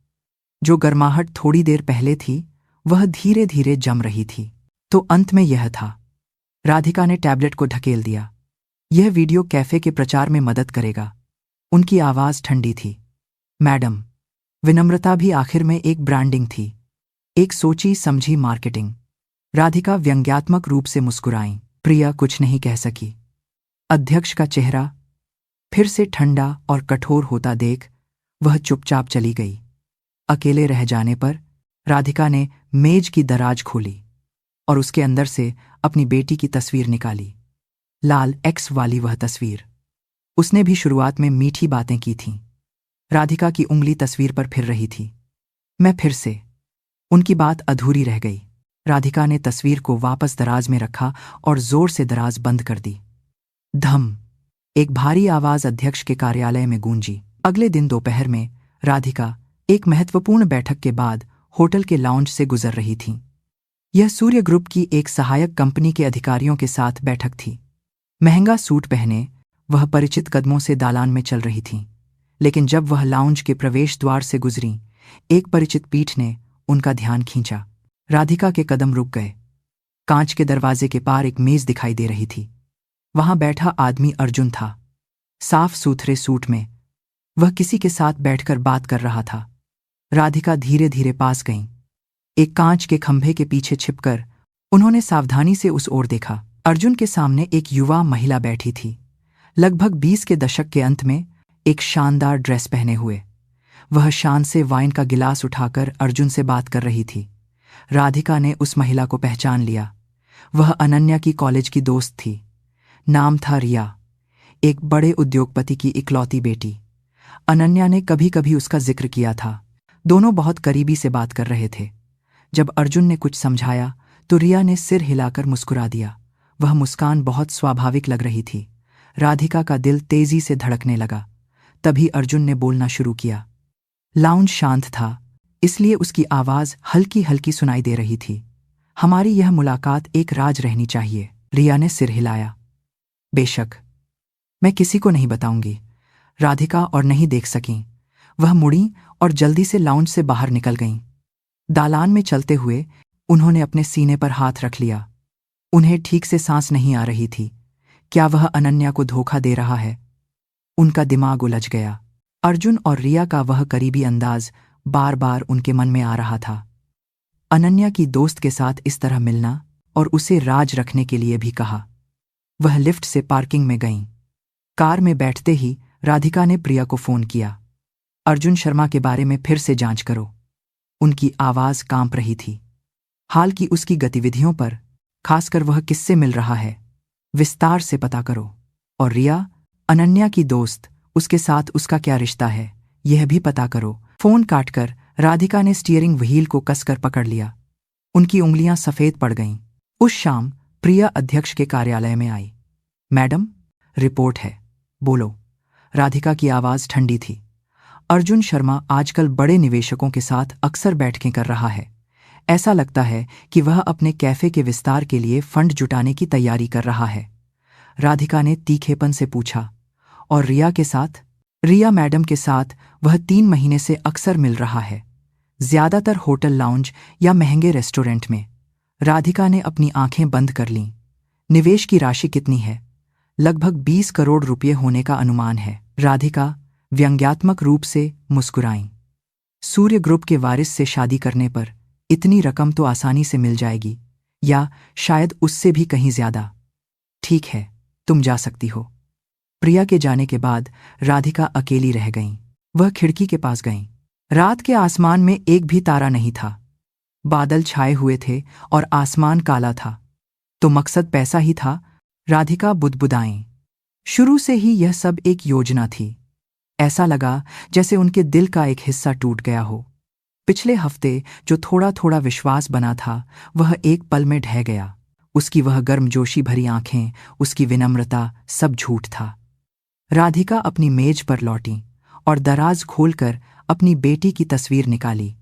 जो गर्माहट थोड़ी देर पहले थी, वह धीरे धीरे जम रही थी। तो अंत में यह था। राधिका ने टैबलेट को ढकेल दिया। यह वीडियो कैफे के प्रचार में मदद करेगा। उनकी आवाज ठंडी थी। मैडम, विनम्रता भी आखिर में एक ब्रांडिंग थी, एक सोची समझी मार्केटिंग। राधिका व्यंग्यात्मक रूप से मुस्कुराईं। प्रिया कुछ नहीं कह सकी। अध्यक्ष का चेहरा फिर से ठंडा और कठोर होता देख वह चुपचाप चली गई। अकेले रह जाने पर राधिका ने मेज की दराज खोली और उसके अंदर से अपनी बेटी की तस्वीर निकाली। लाल एक्स वाली वह तस्वीर। उसने भी शुरुआत में मीठी बातें की थीं। राधिका की उंगली तस्वीर पर फिर रही थी। मैं फिर से। उनकी बात अधूरी रह गई। राधिका ने तस्वीर को वापस दराज में रखा और जोर से दराज बंद कर दी। धम! एक भारी आवाज अध्यक्ष के कार्यालय में गूंजी। अगले दिन दोपहर में राधिका एक महत्वपूर्ण बैठक के बाद होटल के लाउंज से गुजर रही थी। यह सूर्य ग्रुप की एक सहायक कंपनी के अधिकारियों के साथ बैठक थी। महंगा सूट पहने वह परिचित कदमों से दालान में चल रही थीं, लेकिन जब वह लाउंज के प्रवेश द्वार से गुजरी, एक परिचित पीठ ने उनका ध्यान खींचा। राधिका के कदम रुक गए। कांच के दरवाजे के पार एक मेज दिखाई दे रही थी। वहां बैठा आदमी अर्जुन था, साफ सुथरे सूट में। वह किसी के साथ बैठकर बात कर रहा था। राधिका धीरे धीरे पास गईं। एक कांच के खंभे के पीछे छिपकर उन्होंने सावधानी से उस ओर देखा। अर्जुन के सामने एक युवा महिला बैठी थी, लगभग 20 के दशक के अंत में, एक शानदार ड्रेस पहने हुए। वह शान से वाइन का गिलास उठाकर अर्जुन से बात कर रही थी। राधिका ने उस महिला को पहचान लिया। वह अनन्या की कॉलेज की दोस्त थी। नाम था रिया, एक बड़े उद्योगपति की इकलौती बेटी। अनन्या ने कभी कभी उसका जिक्र किया था। दोनों बहुत करीबी से बात कर रहे थे। जब अर्जुन ने कुछ समझाया तो रिया ने सिर हिलाकर मुस्कुरा दिया। वह मुस्कान बहुत स्वाभाविक लग रही थी। राधिका का दिल तेजी से धड़कने लगा। तभी अर्जुन ने बोलना शुरू किया। लाउंज शांत था, इसलिए उसकी आवाज हल्की हल्की सुनाई दे रही थी। हमारी यह मुलाकात एक राज रहनी चाहिए। रिया ने सिर हिलाया। बेशक, मैं किसी को नहीं बताऊंगी। राधिका और नहीं देख सकीं। वह मुड़ी और जल्दी से लाउंज से बाहर निकल गईं। दालान में चलते हुए उन्होंने अपने सीने पर हाथ रख लिया। उन्हें ठीक से सांस नहीं आ रही थी। क्या वह अनन्या को धोखा दे रहा है? उनका दिमाग उलझ गया। अर्जुन और रिया का वह करीबी अंदाज बार बार उनके मन में आ रहा था। अनन्या की दोस्त के साथ इस तरह मिलना और उसे राज रखने के लिए भी कहा। वह लिफ्ट से पार्किंग में गईं। कार में बैठते ही राधिका ने प्रिया को फोन किया। अर्जुन शर्मा के बारे में फिर से जांच करो। उनकी आवाज कांप रही थी। हाल की उसकी गतिविधियों पर, खासकर वह किससे मिल रहा है, विस्तार से पता करो। और रिया, अनन्या की दोस्त, उसके साथ उसका क्या रिश्ता है, यह भी पता करो। फोन काटकर राधिका ने स्टीयरिंग व्हील को कसकर पकड़ लिया। उनकी उंगलियां सफेद पड़ गईं। उस शाम प्रिया अध्यक्ष के कार्यालय में आई। मैडम, रिपोर्ट है, बोलो। राधिका की आवाज ठंडी थी। अर्जुन शर्मा आजकल बड़े निवेशकों के साथ अक्सर बैठकें कर रहा है। ऐसा लगता है कि वह अपने कैफे के विस्तार के लिए फंड जुटाने की तैयारी कर रहा है। राधिका ने तीखेपन से पूछा। और रिया के साथ? रिया मैडम के साथ वह 3 महीने से अक्सर मिल रहा है, ज्यादातर होटल लाउंज या महंगे रेस्टोरेंट में। राधिका ने अपनी आंखें बंद कर लीं। निवेश की राशि कितनी है? लगभग 20 करोड़ रुपये होने का अनुमान है। राधिका व्यंग्यात्मक रूप से मुस्कुराईं। सूर्य ग्रुप के वारिस से शादी करने पर इतनी रकम तो आसानी से मिल जाएगी, या शायद उससे भी कहीं ज्यादा। ठीक है, तुम जा सकती हो। प्रिया के जाने के बाद राधिका अकेली रह गईं। वह खिड़की के पास गईं। रात के आसमान में एक भी तारा नहीं था। बादल छाए हुए थे और आसमान काला था। तो मकसद पैसा ही था? राधिका बुदबुदाईं। शुरू से ही यह सब एक योजना थी। ऐसा लगा जैसे उनके दिल का एक हिस्सा टूट गया हो। पिछले हफ्ते जो थोड़ा थोड़ा विश्वास बना था, वह एक पल में ढह गया। उसकी वह गर्मजोशी भरी आंखें, उसकी विनम्रता, सब झूठ था। राधिका अपनी मेज पर लौटी और दराज खोलकर अपनी बेटी की तस्वीर निकाली।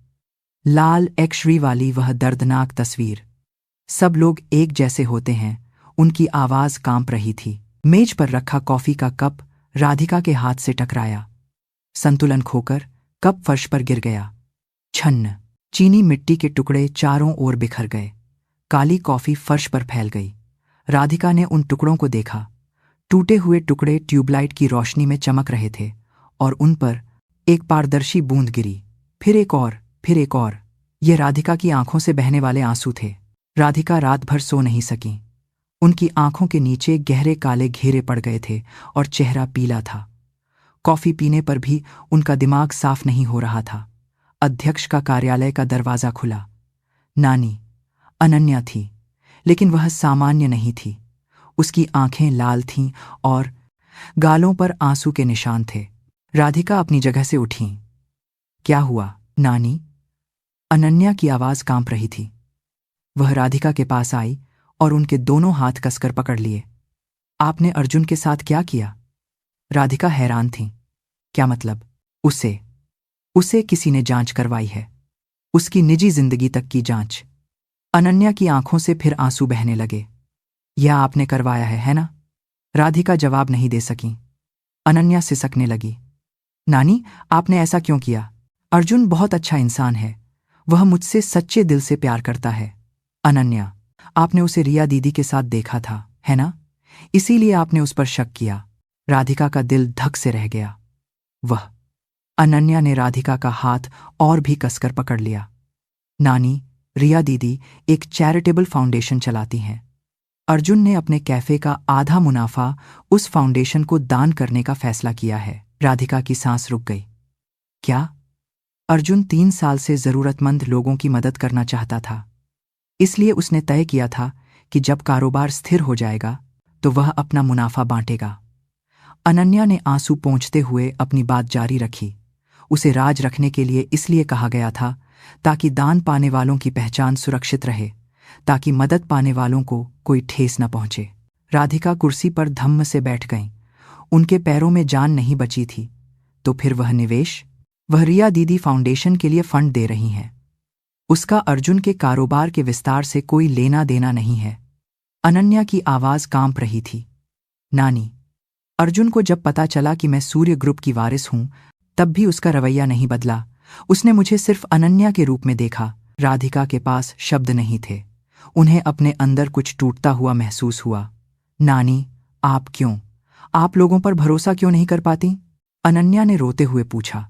लाल एक्सरी वाली वह दर्दनाक तस्वीर। सब लोग एक जैसे होते हैं। उनकी आवाज कांप रही थी। मेज पर रखा कॉफी का कप राधिका के हाथ से टकराया। संतुलन खोकर कप फर्श पर गिर गया। छन्न। चीनी मिट्टी के टुकड़े चारों ओर बिखर गए। काली कॉफी फर्श पर फैल गई। राधिका ने उन टुकड़ों को देखा। टूटे हुए टुकड़े ट्यूबलाइट की रोशनी में चमक रहे थे और उन पर एक पारदर्शी बूंद गिरी। फिर एक और, फिर एक और। ये राधिका की आंखों से बहने वाले आंसू थे। राधिका रात भर सो नहीं सकी। उनकी आंखों के नीचे गहरे काले घेरे पड़ गए थे और चेहरा पीला था। कॉफी पीने पर भी उनका दिमाग साफ नहीं हो रहा था। अध्यक्ष का कार्यालय का दरवाजा खुला। नानी, अनन्या थी, लेकिन वह सामान्य नहीं थी। उसकी आंखें लाल थीं और गालों पर आंसू के निशान थे। राधिका अपनी जगह से उठी। क्या हुआ, नानी? अनन्या की आवाज कांप रही थी। वह राधिका के पास आई और उनके दोनों हाथ कसकर पकड़ लिए। आपने अर्जुन के साथ क्या किया? राधिका हैरान थी। क्या मतलब? उसे किसी ने जांच करवाई है। उसकी निजी जिंदगी तक की जांच। अनन्या की आंखों से फिर आंसू बहने लगे। यह आपने करवाया है ना? राधिका जवाब नहीं दे सकी। अनन्या सिसकने लगी। नानी, आपने ऐसा क्यों किया? अर्जुन बहुत अच्छा इंसान है। वह मुझसे सच्चे दिल से प्यार करता है। अनन्या, आपने उसे रिया दीदी के साथ देखा था, है ना? इसीलिए आपने उस पर शक किया। राधिका का दिल धक से रह गया। वह अनन्या ने राधिका का हाथ और भी कसकर पकड़ लिया। नानी, रिया दीदी एक चैरिटेबल फाउंडेशन चलाती हैं। अर्जुन ने अपने कैफे का आधा मुनाफा उस फाउंडेशन को दान करने का फैसला किया है। राधिका की सांस रुक गई। क्या? अर्जुन 3 साल से जरूरतमंद लोगों की मदद करना चाहता था। इसलिए उसने तय किया था कि जब कारोबार स्थिर हो जाएगा तो वह अपना मुनाफा बांटेगा। अनन्या ने आंसू पोंछते हुए अपनी बात जारी रखी। उसे राज रखने के लिए इसलिए कहा गया था ताकि दान पाने वालों की पहचान सुरक्षित रहे, ताकि मदद पाने वालों को कोई ठेस न पहुंचे। राधिका कुर्सी पर धम्म से बैठ गईं। उनके पैरों में जान नहीं बची थी। तो फिर वह निवेश? वह रिया दीदी फाउंडेशन के लिए फंड दे रही हैं। उसका अर्जुन के कारोबार के विस्तार से कोई लेना देना नहीं है। अनन्या की आवाज कांप रही थी। नानी, अर्जुन को जब पता चला कि मैं सूर्य ग्रुप की वारिस हूं, तब भी उसका रवैया नहीं बदला। उसने मुझे सिर्फ अनन्या के रूप में देखा। राधिका के पास शब्द नहीं थे। उन्हें अपने अंदर कुछ टूटता हुआ महसूस हुआ। नानी, आप क्यों? आप लोगों पर भरोसा क्यों नहीं कर पाती? अनन्या ने रोते हुए पूछा।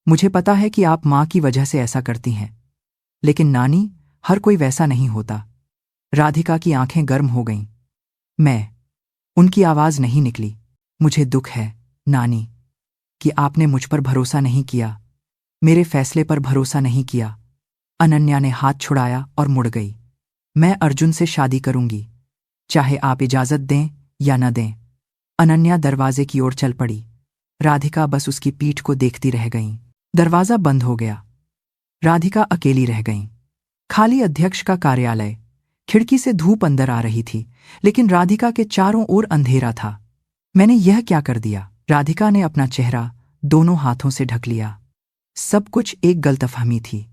मुझे पता है कि आप माँ की वजह से ऐसा करती हैं, लेकिन नानी, हर कोई वैसा नहीं होता। राधिका की आंखें गर्म हो गईं। उनकी आवाज नहीं निकली। मुझे दुख है, नानी, कि आपने मुझ पर भरोसा नहीं किया, मेरे फैसले पर भरोसा नहीं किया। अनन्या ने हाथ छुड़ाया और मुड़ गई। मैं अर्जुन से शादी करूंगी, चाहे आप इजाजत दें या न दें। अनन्या दरवाजे की ओर चल पड़ी। राधिका बस उसकी पीठ को देखती रह गईं। दरवाजा बंद हो गया। राधिका अकेली रह गईं। खाली अध्यक्ष का कार्यालय। खिड़की से धूप अंदर आ रही थी, लेकिन राधिका के चारों ओर अंधेरा था। मैंने यह क्या कर दिया? राधिका ने अपना चेहरा दोनों हाथों से ढक लिया। सब कुछ एक गलतफहमी थी।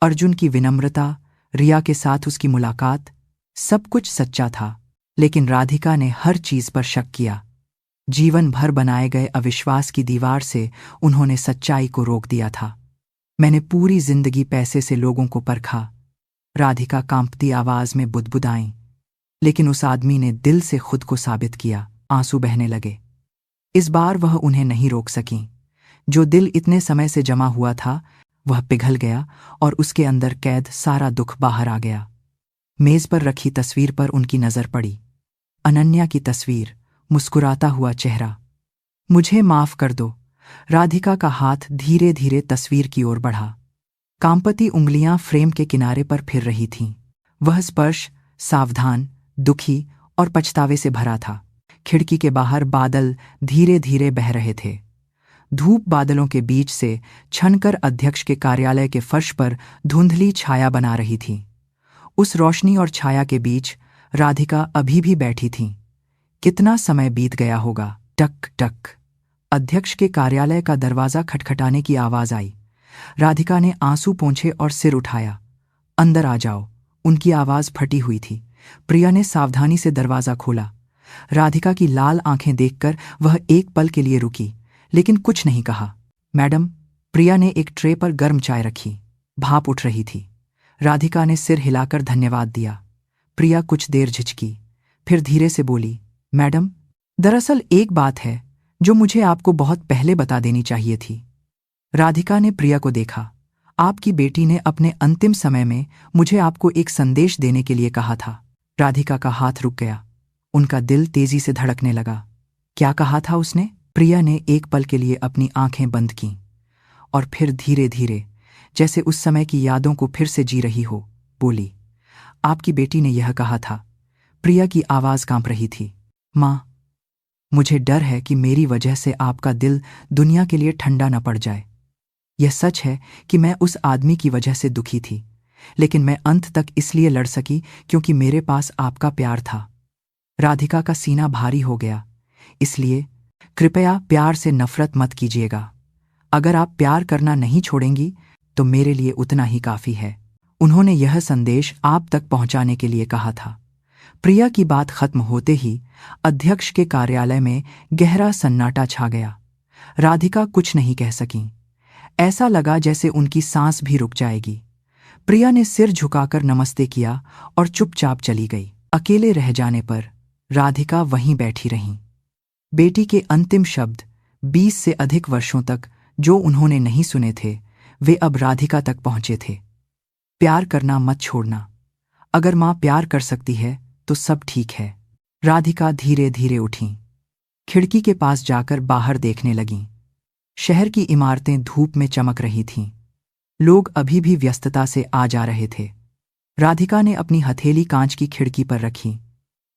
अर्जुन की विनम्रता, रिया के साथ उसकी मुलाकात, सब कुछ सच्चा था, लेकिन राधिका ने हर चीज पर शक किया। जीवन भर बनाए गए अविश्वास की दीवार से उन्होंने सच्चाई को रोक दिया था। मैंने पूरी जिंदगी पैसे से लोगों को परखा। राधिका कांपती आवाज में बुदबुदाई। लेकिन उस आदमी ने दिल से खुद को साबित किया। आंसू बहने लगे। इस बार वह उन्हें नहीं रोक सकीं। जो दिल इतने समय से जमा हुआ था वह पिघल गया और उसके अंदर कैद सारा दुख बाहर आ गया। मेज पर रखी तस्वीर पर उनकी नजर पड़ी। अनन्या की तस्वीर, मुस्कुराता हुआ चेहरा। मुझे माफ कर दो। राधिका का हाथ धीरे धीरे तस्वीर की ओर बढ़ा। कांपती उंगलियां फ्रेम के किनारे पर फिर रही थीं। वह स्पर्श सावधान, दुखी और पछतावे से भरा था। खिड़की के बाहर बादल धीरे धीरे बह रहे थे। धूप बादलों के बीच से छनकर अध्यक्ष के कार्यालय के फर्श पर धुंधली छाया बना रही थी। उस रोशनी और छाया के बीच राधिका अभी भी बैठी थी। कितना समय बीत गया होगा। टक टक। अध्यक्ष के कार्यालय का दरवाजा खटखटाने की आवाज आई। राधिका ने आंसू पोंछे और सिर उठाया। अंदर आ जाओ। उनकी आवाज फटी हुई थी। प्रिया ने सावधानी से दरवाजा खोला। राधिका की लाल आंखें देखकर वह एक पल के लिए रुकी, लेकिन कुछ नहीं कहा। मैडम, प्रिया ने एक ट्रे पर गर्म चाय रखी। भाप उठ रही थी। राधिका ने सिर हिलाकर धन्यवाद दिया। प्रिया कुछ देर झिझकी, फिर धीरे से बोली, मैडम, दरअसल एक बात है जो मुझे आपको बहुत पहले बता देनी चाहिए थी। राधिका ने प्रिया को देखा। आपकी बेटी ने अपने अंतिम समय में मुझे आपको एक संदेश देने के लिए कहा था। राधिका का हाथ रुक गया। उनका दिल तेजी से धड़कने लगा। क्या कहा था उसने? प्रिया ने एक पल के लिए अपनी आंखें बंद कीं और फिर धीरे धीरे, जैसे उस समय की यादों को फिर से जी रही हो, बोली, आपकी बेटी ने यह कहा था। प्रिया की आवाज कांप रही थी। माँ, मुझे डर है कि मेरी वजह से आपका दिल दुनिया के लिए ठंडा न पड़ जाए। यह सच है कि मैं उस आदमी की वजह से दुखी थी, लेकिन मैं अंत तक इसलिए लड़ सकी क्योंकि मेरे पास आपका प्यार था। राधिका का सीना भारी हो गया। इसलिए कृपया प्यार से नफरत मत कीजिएगा। अगर आप प्यार करना नहीं छोड़ेंगी तो मेरे लिए उतना ही काफी है। उन्होंने यह संदेश आप तक पहुंचाने के लिए कहा था। प्रिया की बात खत्म होते ही अध्यक्ष के कार्यालय में गहरा सन्नाटा छा गया। राधिका कुछ नहीं कह सकीं। ऐसा लगा जैसे उनकी सांस भी रुक जाएगी। प्रिया ने सिर झुकाकर नमस्ते किया और चुपचाप चली गई। अकेले रह जाने पर राधिका वहीं बैठी रहीं। बेटी के अंतिम शब्द 20 से अधिक वर्षों तक जो उन्होंने नहीं सुने थे, वे अब राधिका तक पहुंचे थे। प्यार करना मत छोड़ना। अगर मां प्यार कर सकती है तो सब ठीक है। राधिका धीरे धीरे उठी, खिड़की के पास जाकर बाहर देखने लगीं। शहर की इमारतें धूप में चमक रही थीं। लोग अभी भी व्यस्तता से आ जा रहे थे। राधिका ने अपनी हथेली कांच की खिड़की पर रखी।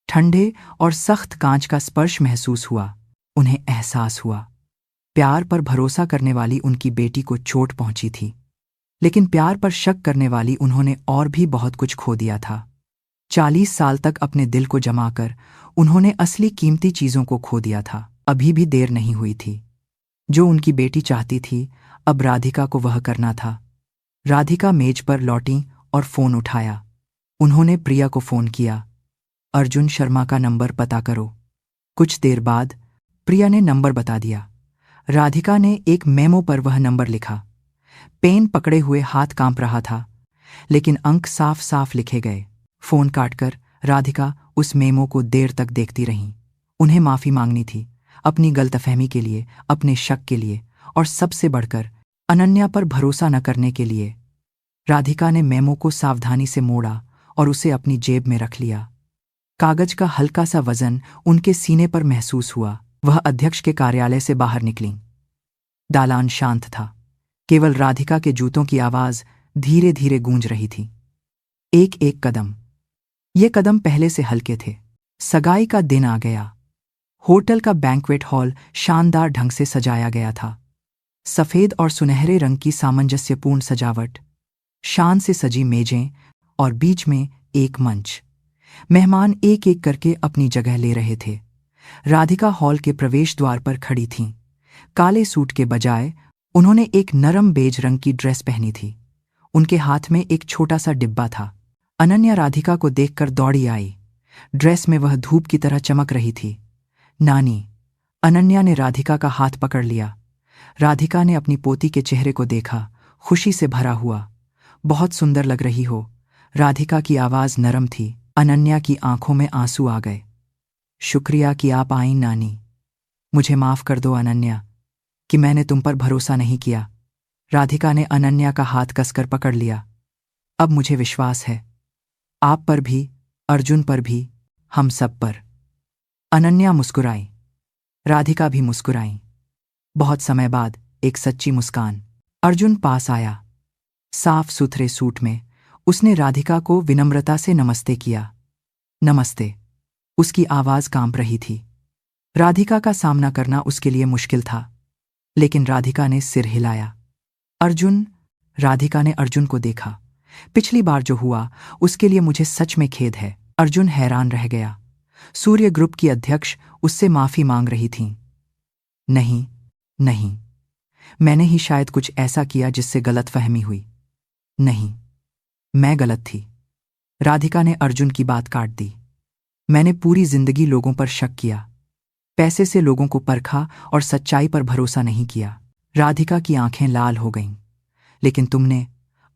ठंडे और सख्त कांच का स्पर्श महसूस हुआ। उन्हें एहसास हुआ प्यार पर भरोसा करने वाली उनकी बेटी को चोट पहुंची थी, लेकिन प्यार पर शक करने वाली उन्होंने और भी बहुत कुछ खो दिया था। 40 साल तक अपने दिल को जमाकर उन्होंने असली कीमती चीजों को खो दिया था। अभी भी देर नहीं हुई थी। जो उनकी बेटी चाहती थी, अब राधिका को वह करना था। राधिका मेज पर लौटी और फोन उठाया। उन्होंने प्रिया को फोन किया। अर्जुन शर्मा का नंबर पता करो। कुछ देर बाद प्रिया ने नंबर बता दिया। राधिका ने एक मेमो पर वह नंबर लिखा। पेन पकड़े हुए हाथ कांप रहा था, लेकिन अंक साफ साफ लिखे गए। फोन काटकर राधिका उस मेमो को देर तक देखती रहीं। उन्हें माफी मांगनी थी, अपनी गलतफहमी के लिए, अपने शक के लिए और सबसे बढ़कर अनन्या पर भरोसा न करने के लिए। राधिका ने मेमो को सावधानी से मोड़ा और उसे अपनी जेब में रख लिया। कागज का हल्का सा वजन उनके सीने पर महसूस हुआ। वह अध्यक्ष के कार्यालय से बाहर निकलीं। दालान शांत था। केवल राधिका के जूतों की आवाज धीरे धीरे गूंज रही थी। एक एक कदम। ये कदम पहले से हल्के थे। सगाई का दिन आ गया। होटल का बैंक्वेट हॉल शानदार ढंग से सजाया गया था। सफेद और सुनहरे रंग की सामंजस्यपूर्ण सजावट, शान से सजी मेजें और बीच में एक मंच। मेहमान एक एक करके अपनी जगह ले रहे थे। राधिका हॉल के प्रवेश द्वार पर खड़ी थीं। काले सूट के बजाय उन्होंने एक नरम बेज रंग की ड्रेस पहनी थी। उनके हाथ में एक छोटा सा डिब्बा था। अनन्या राधिका को देखकर दौड़ी आई। ड्रेस में वह धूप की तरह चमक रही थी। नानी। अनन्या ने राधिका का हाथ पकड़ लिया। राधिका ने अपनी पोती के चेहरे को देखा, खुशी से भरा हुआ। बहुत सुंदर लग रही हो। राधिका की आवाज नरम थी। अनन्या की आंखों में आंसू आ गए। शुक्रिया कि आप आई नानी। मुझे माफ कर दो अनन्या कि मैंने तुम पर भरोसा नहीं किया। राधिका ने अनन्या का हाथ कसकर पकड़ लिया। अब मुझे विश्वास है, आप पर भी, अर्जुन पर भी, हम सब पर। अनन्या मुस्कुराई। राधिका भी मुस्कुराई। बहुत समय बाद एक सच्ची मुस्कान। अर्जुन पास आया। साफ सुथरे सूट में उसने राधिका को विनम्रता से नमस्ते किया। नमस्ते। उसकी आवाज कांप रही थी। राधिका का सामना करना उसके लिए मुश्किल था, लेकिन राधिका ने सिर हिलाया। अर्जुन। राधिका ने अर्जुन को देखा। पिछली बार जो हुआ उसके लिए मुझे सच में खेद है। अर्जुन हैरान रह गया। सूर्य ग्रुप की अध्यक्ष उससे माफी मांग रही थीं। नहीं, नहीं, मैंने ही शायद कुछ ऐसा किया जिससे गलतफहमी हुई। नहीं, मैं गलत थी। राधिका ने अर्जुन की बात काट दी। मैंने पूरी जिंदगी लोगों पर शक किया, पैसे से लोगों को परखा और सच्चाई पर भरोसा नहीं किया। राधिका की आंखें लाल हो गईं। लेकिन तुमने,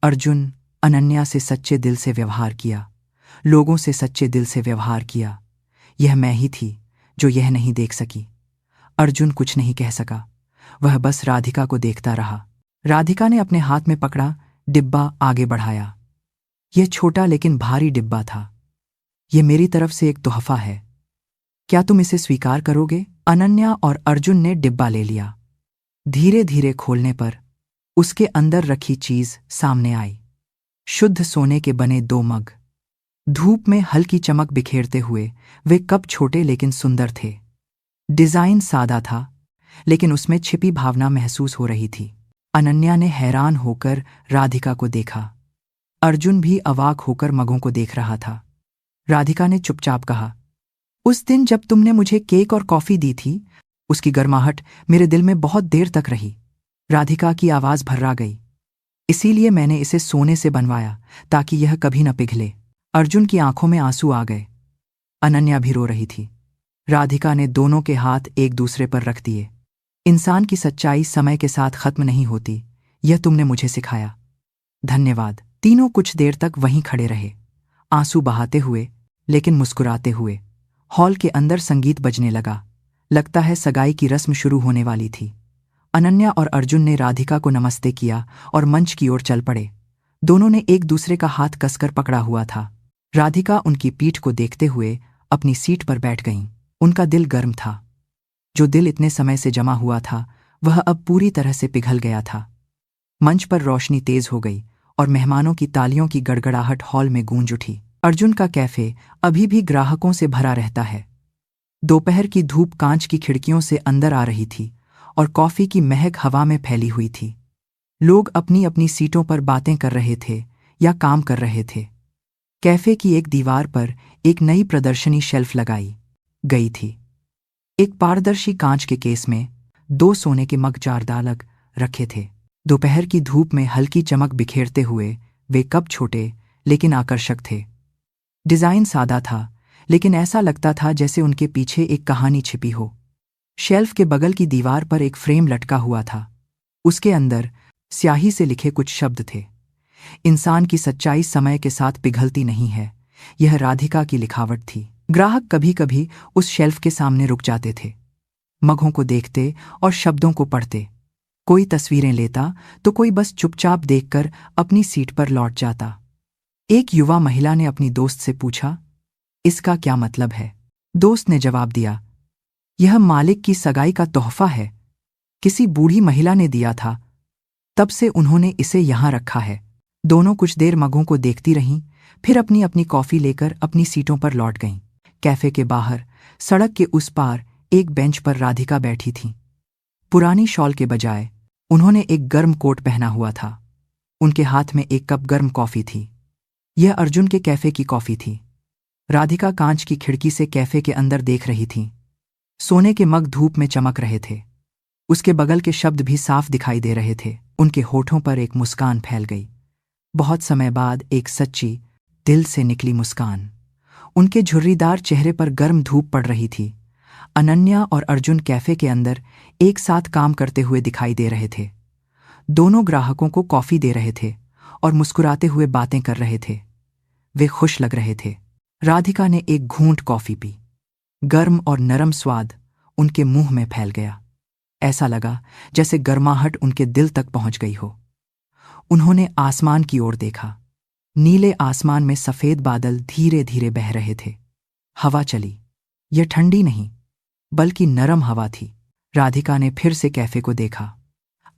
अर्जुन, अनन्या से सच्चे दिल से व्यवहार किया, लोगों से सच्चे दिल से व्यवहार किया। यह मैं ही थी जो यह नहीं देख सकी। अर्जुन कुछ नहीं कह सका। वह बस राधिका को देखता रहा। राधिका ने अपने हाथ में पकड़ा डिब्बा आगे बढ़ाया। यह छोटा लेकिन भारी डिब्बा था। यह मेरी तरफ से एक तोहफा है। क्या तुम इसे स्वीकार करोगे? अनन्या और अर्जुन ने डिब्बा ले लिया। धीरे धीरे खोलने पर उसके अंदर रखी चीज सामने आई। शुद्ध सोने के बने 2 मग। धूप में हल्की चमक बिखेरते हुए वे कप छोटे लेकिन सुंदर थे। डिजाइन सादा था, लेकिन उसमें छिपी भावना महसूस हो रही थी। अनन्या ने हैरान होकर राधिका को देखा। अर्जुन भी अवाक होकर मगों को देख रहा था। राधिका ने चुपचाप कहा, उस दिन जब तुमने मुझे केक और कॉफी दी थी, उसकी गर्माहट मेरे दिल में बहुत देर तक रही। राधिका की आवाज भर्रा गई। इसीलिए मैंने इसे सोने से बनवाया, ताकि यह कभी न पिघले। अर्जुन की आंखों में आंसू आ गए। अनन्या भी रो रही थी। राधिका ने दोनों के हाथ एक दूसरे पर रख दिए। इंसान की सच्चाई समय के साथ खत्म नहीं होती, यह तुमने मुझे सिखाया। धन्यवाद। तीनों कुछ देर तक वहीं खड़े रहे, आंसू बहाते हुए लेकिन मुस्कुराते हुए। हॉल के अंदर संगीत बजने लगा। लगता है सगाई की रस्म शुरू होने वाली थी। अनन्या और अर्जुन ने राधिका को नमस्ते किया और मंच की ओर चल पड़े। दोनों ने एक दूसरे का हाथ कसकर पकड़ा हुआ था। राधिका उनकी पीठ को देखते हुए अपनी सीट पर बैठ गईं। उनका दिल गर्म था। जो दिल इतने समय से जमा हुआ था वह अब पूरी तरह से पिघल गया था। मंच पर रोशनी तेज हो गई और मेहमानों की तालियों की गड़गड़ाहट हॉल में गूंज उठी। अर्जुन का कैफे अभी भी ग्राहकों से भरा रहता है। दोपहर की धूप कांच की खिड़कियों से अंदर आ रही थी और कॉफी की महक हवा में फैली हुई थी। लोग अपनी अपनी सीटों पर बातें कर रहे थे या काम कर रहे थे। कैफे की एक दीवार पर एक नई प्रदर्शनी शेल्फ लगाई गई थी। एक पारदर्शी कांच के केस में 2 सोने के मग जारदालग रखे थे। दोपहर की धूप में हल्की चमक बिखेरते हुए वे कप छोटे लेकिन आकर्षक थे। डिजाइन सादा था लेकिन ऐसा लगता था जैसे उनके पीछे एक कहानी छिपी हो। शेल्फ के बगल की दीवार पर एक फ्रेम लटका हुआ था। उसके अंदर स्याही से लिखे कुछ शब्द थे। इंसान की सच्चाई समय के साथ पिघलती नहीं है। यह राधिका की लिखावट थी। ग्राहक कभी कभी उस शेल्फ के सामने रुक जाते थे, मगों को देखते और शब्दों को पढ़ते। कोई तस्वीरें लेता तो कोई बस चुपचाप देखकर अपनी सीट पर लौट जाता। एक युवा महिला ने अपनी दोस्त से पूछा, इसका क्या मतलब है? दोस्त ने जवाब दिया, यह मालिक की सगाई का तोहफा है। किसी बूढ़ी महिला ने दिया था, तब से उन्होंने इसे यहां रखा है। दोनों कुछ देर मगों को देखती रहीं, फिर अपनी अपनी कॉफी लेकर अपनी सीटों पर लौट गईं। कैफे के बाहर सड़क के उस पार एक बेंच पर राधिका बैठी थीं। पुरानी शॉल के बजाय उन्होंने एक गर्म कोट पहना हुआ था। उनके हाथ में एक कप गर्म कॉफी थी। यह अर्जुन के कैफे की कॉफी थी। राधिका कांच की खिड़की से कैफे के अंदर देख रही थी। सोने के मग धूप में चमक रहे थे। उसके बगल के शब्द भी साफ दिखाई दे रहे थे। उनके होठों पर एक मुस्कान फैल गई। बहुत समय बाद एक सच्ची, दिल से निकली मुस्कान। उनके झुर्रीदार चेहरे पर गर्म धूप पड़ रही थी। अनन्या और अर्जुन कैफे के अंदर एक साथ काम करते हुए दिखाई दे रहे थे। दोनों ग्राहकों को कॉफी दे रहे थे और मुस्कुराते हुए बातें कर रहे थे। वे खुश लग रहे थे। राधिका ने एक घूंट कॉफी पी। गर्म और नरम स्वाद उनके मुंह में फैल गया। ऐसा लगा जैसे गर्माहट उनके दिल तक पहुंच गई हो। उन्होंने आसमान की ओर देखा। नीले आसमान में सफेद बादल धीरे धीरे बह रहे थे। हवा चली। यह ठंडी नहीं बल्कि नरम हवा थी। राधिका ने फिर से कैफे को देखा।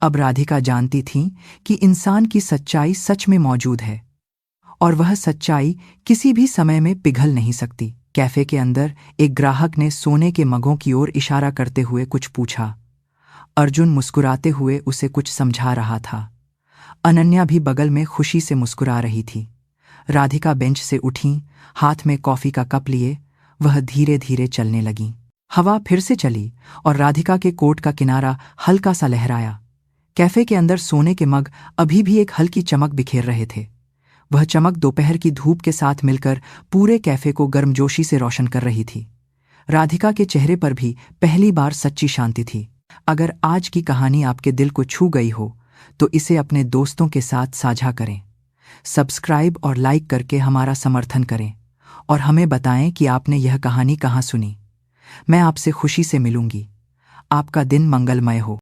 अब राधिका जानती थी कि इंसान की सच्चाई सच में मौजूद है और वह सच्चाई किसी भी समय में पिघल नहीं सकती। कैफे के अंदर एक ग्राहक ने सोने के मगों की ओर इशारा करते हुए कुछ पूछा। अर्जुन मुस्कुराते हुए उसे कुछ समझा रहा था। अनन्या भी बगल में खुशी से मुस्कुरा रही थी। राधिका बेंच से उठी, हाथ में कॉफी का कप लिए वह धीरे धीरे चलने लगीं। हवा फिर से चली और राधिका के कोट का किनारा हल्का सा लहराया। कैफे के अंदर सोने के मग अभी भी एक हल्की चमक बिखेर रहे थे। वह चमक दोपहर की धूप के साथ मिलकर पूरे कैफे को गर्मजोशी से रोशन कर रही थी। राधिका के चेहरे पर भी पहली बार सच्ची शांति थी। अगर आज की कहानी आपके दिल को छू गई हो तो इसे अपने दोस्तों के साथ साझा करें। सब्सक्राइब और लाइक करके हमारा समर्थन करें और हमें बताएं कि आपने यह कहानी कहाँ सुनी। मैं आपसे खुशी से मिलूंगी। आपका दिन मंगलमय हो।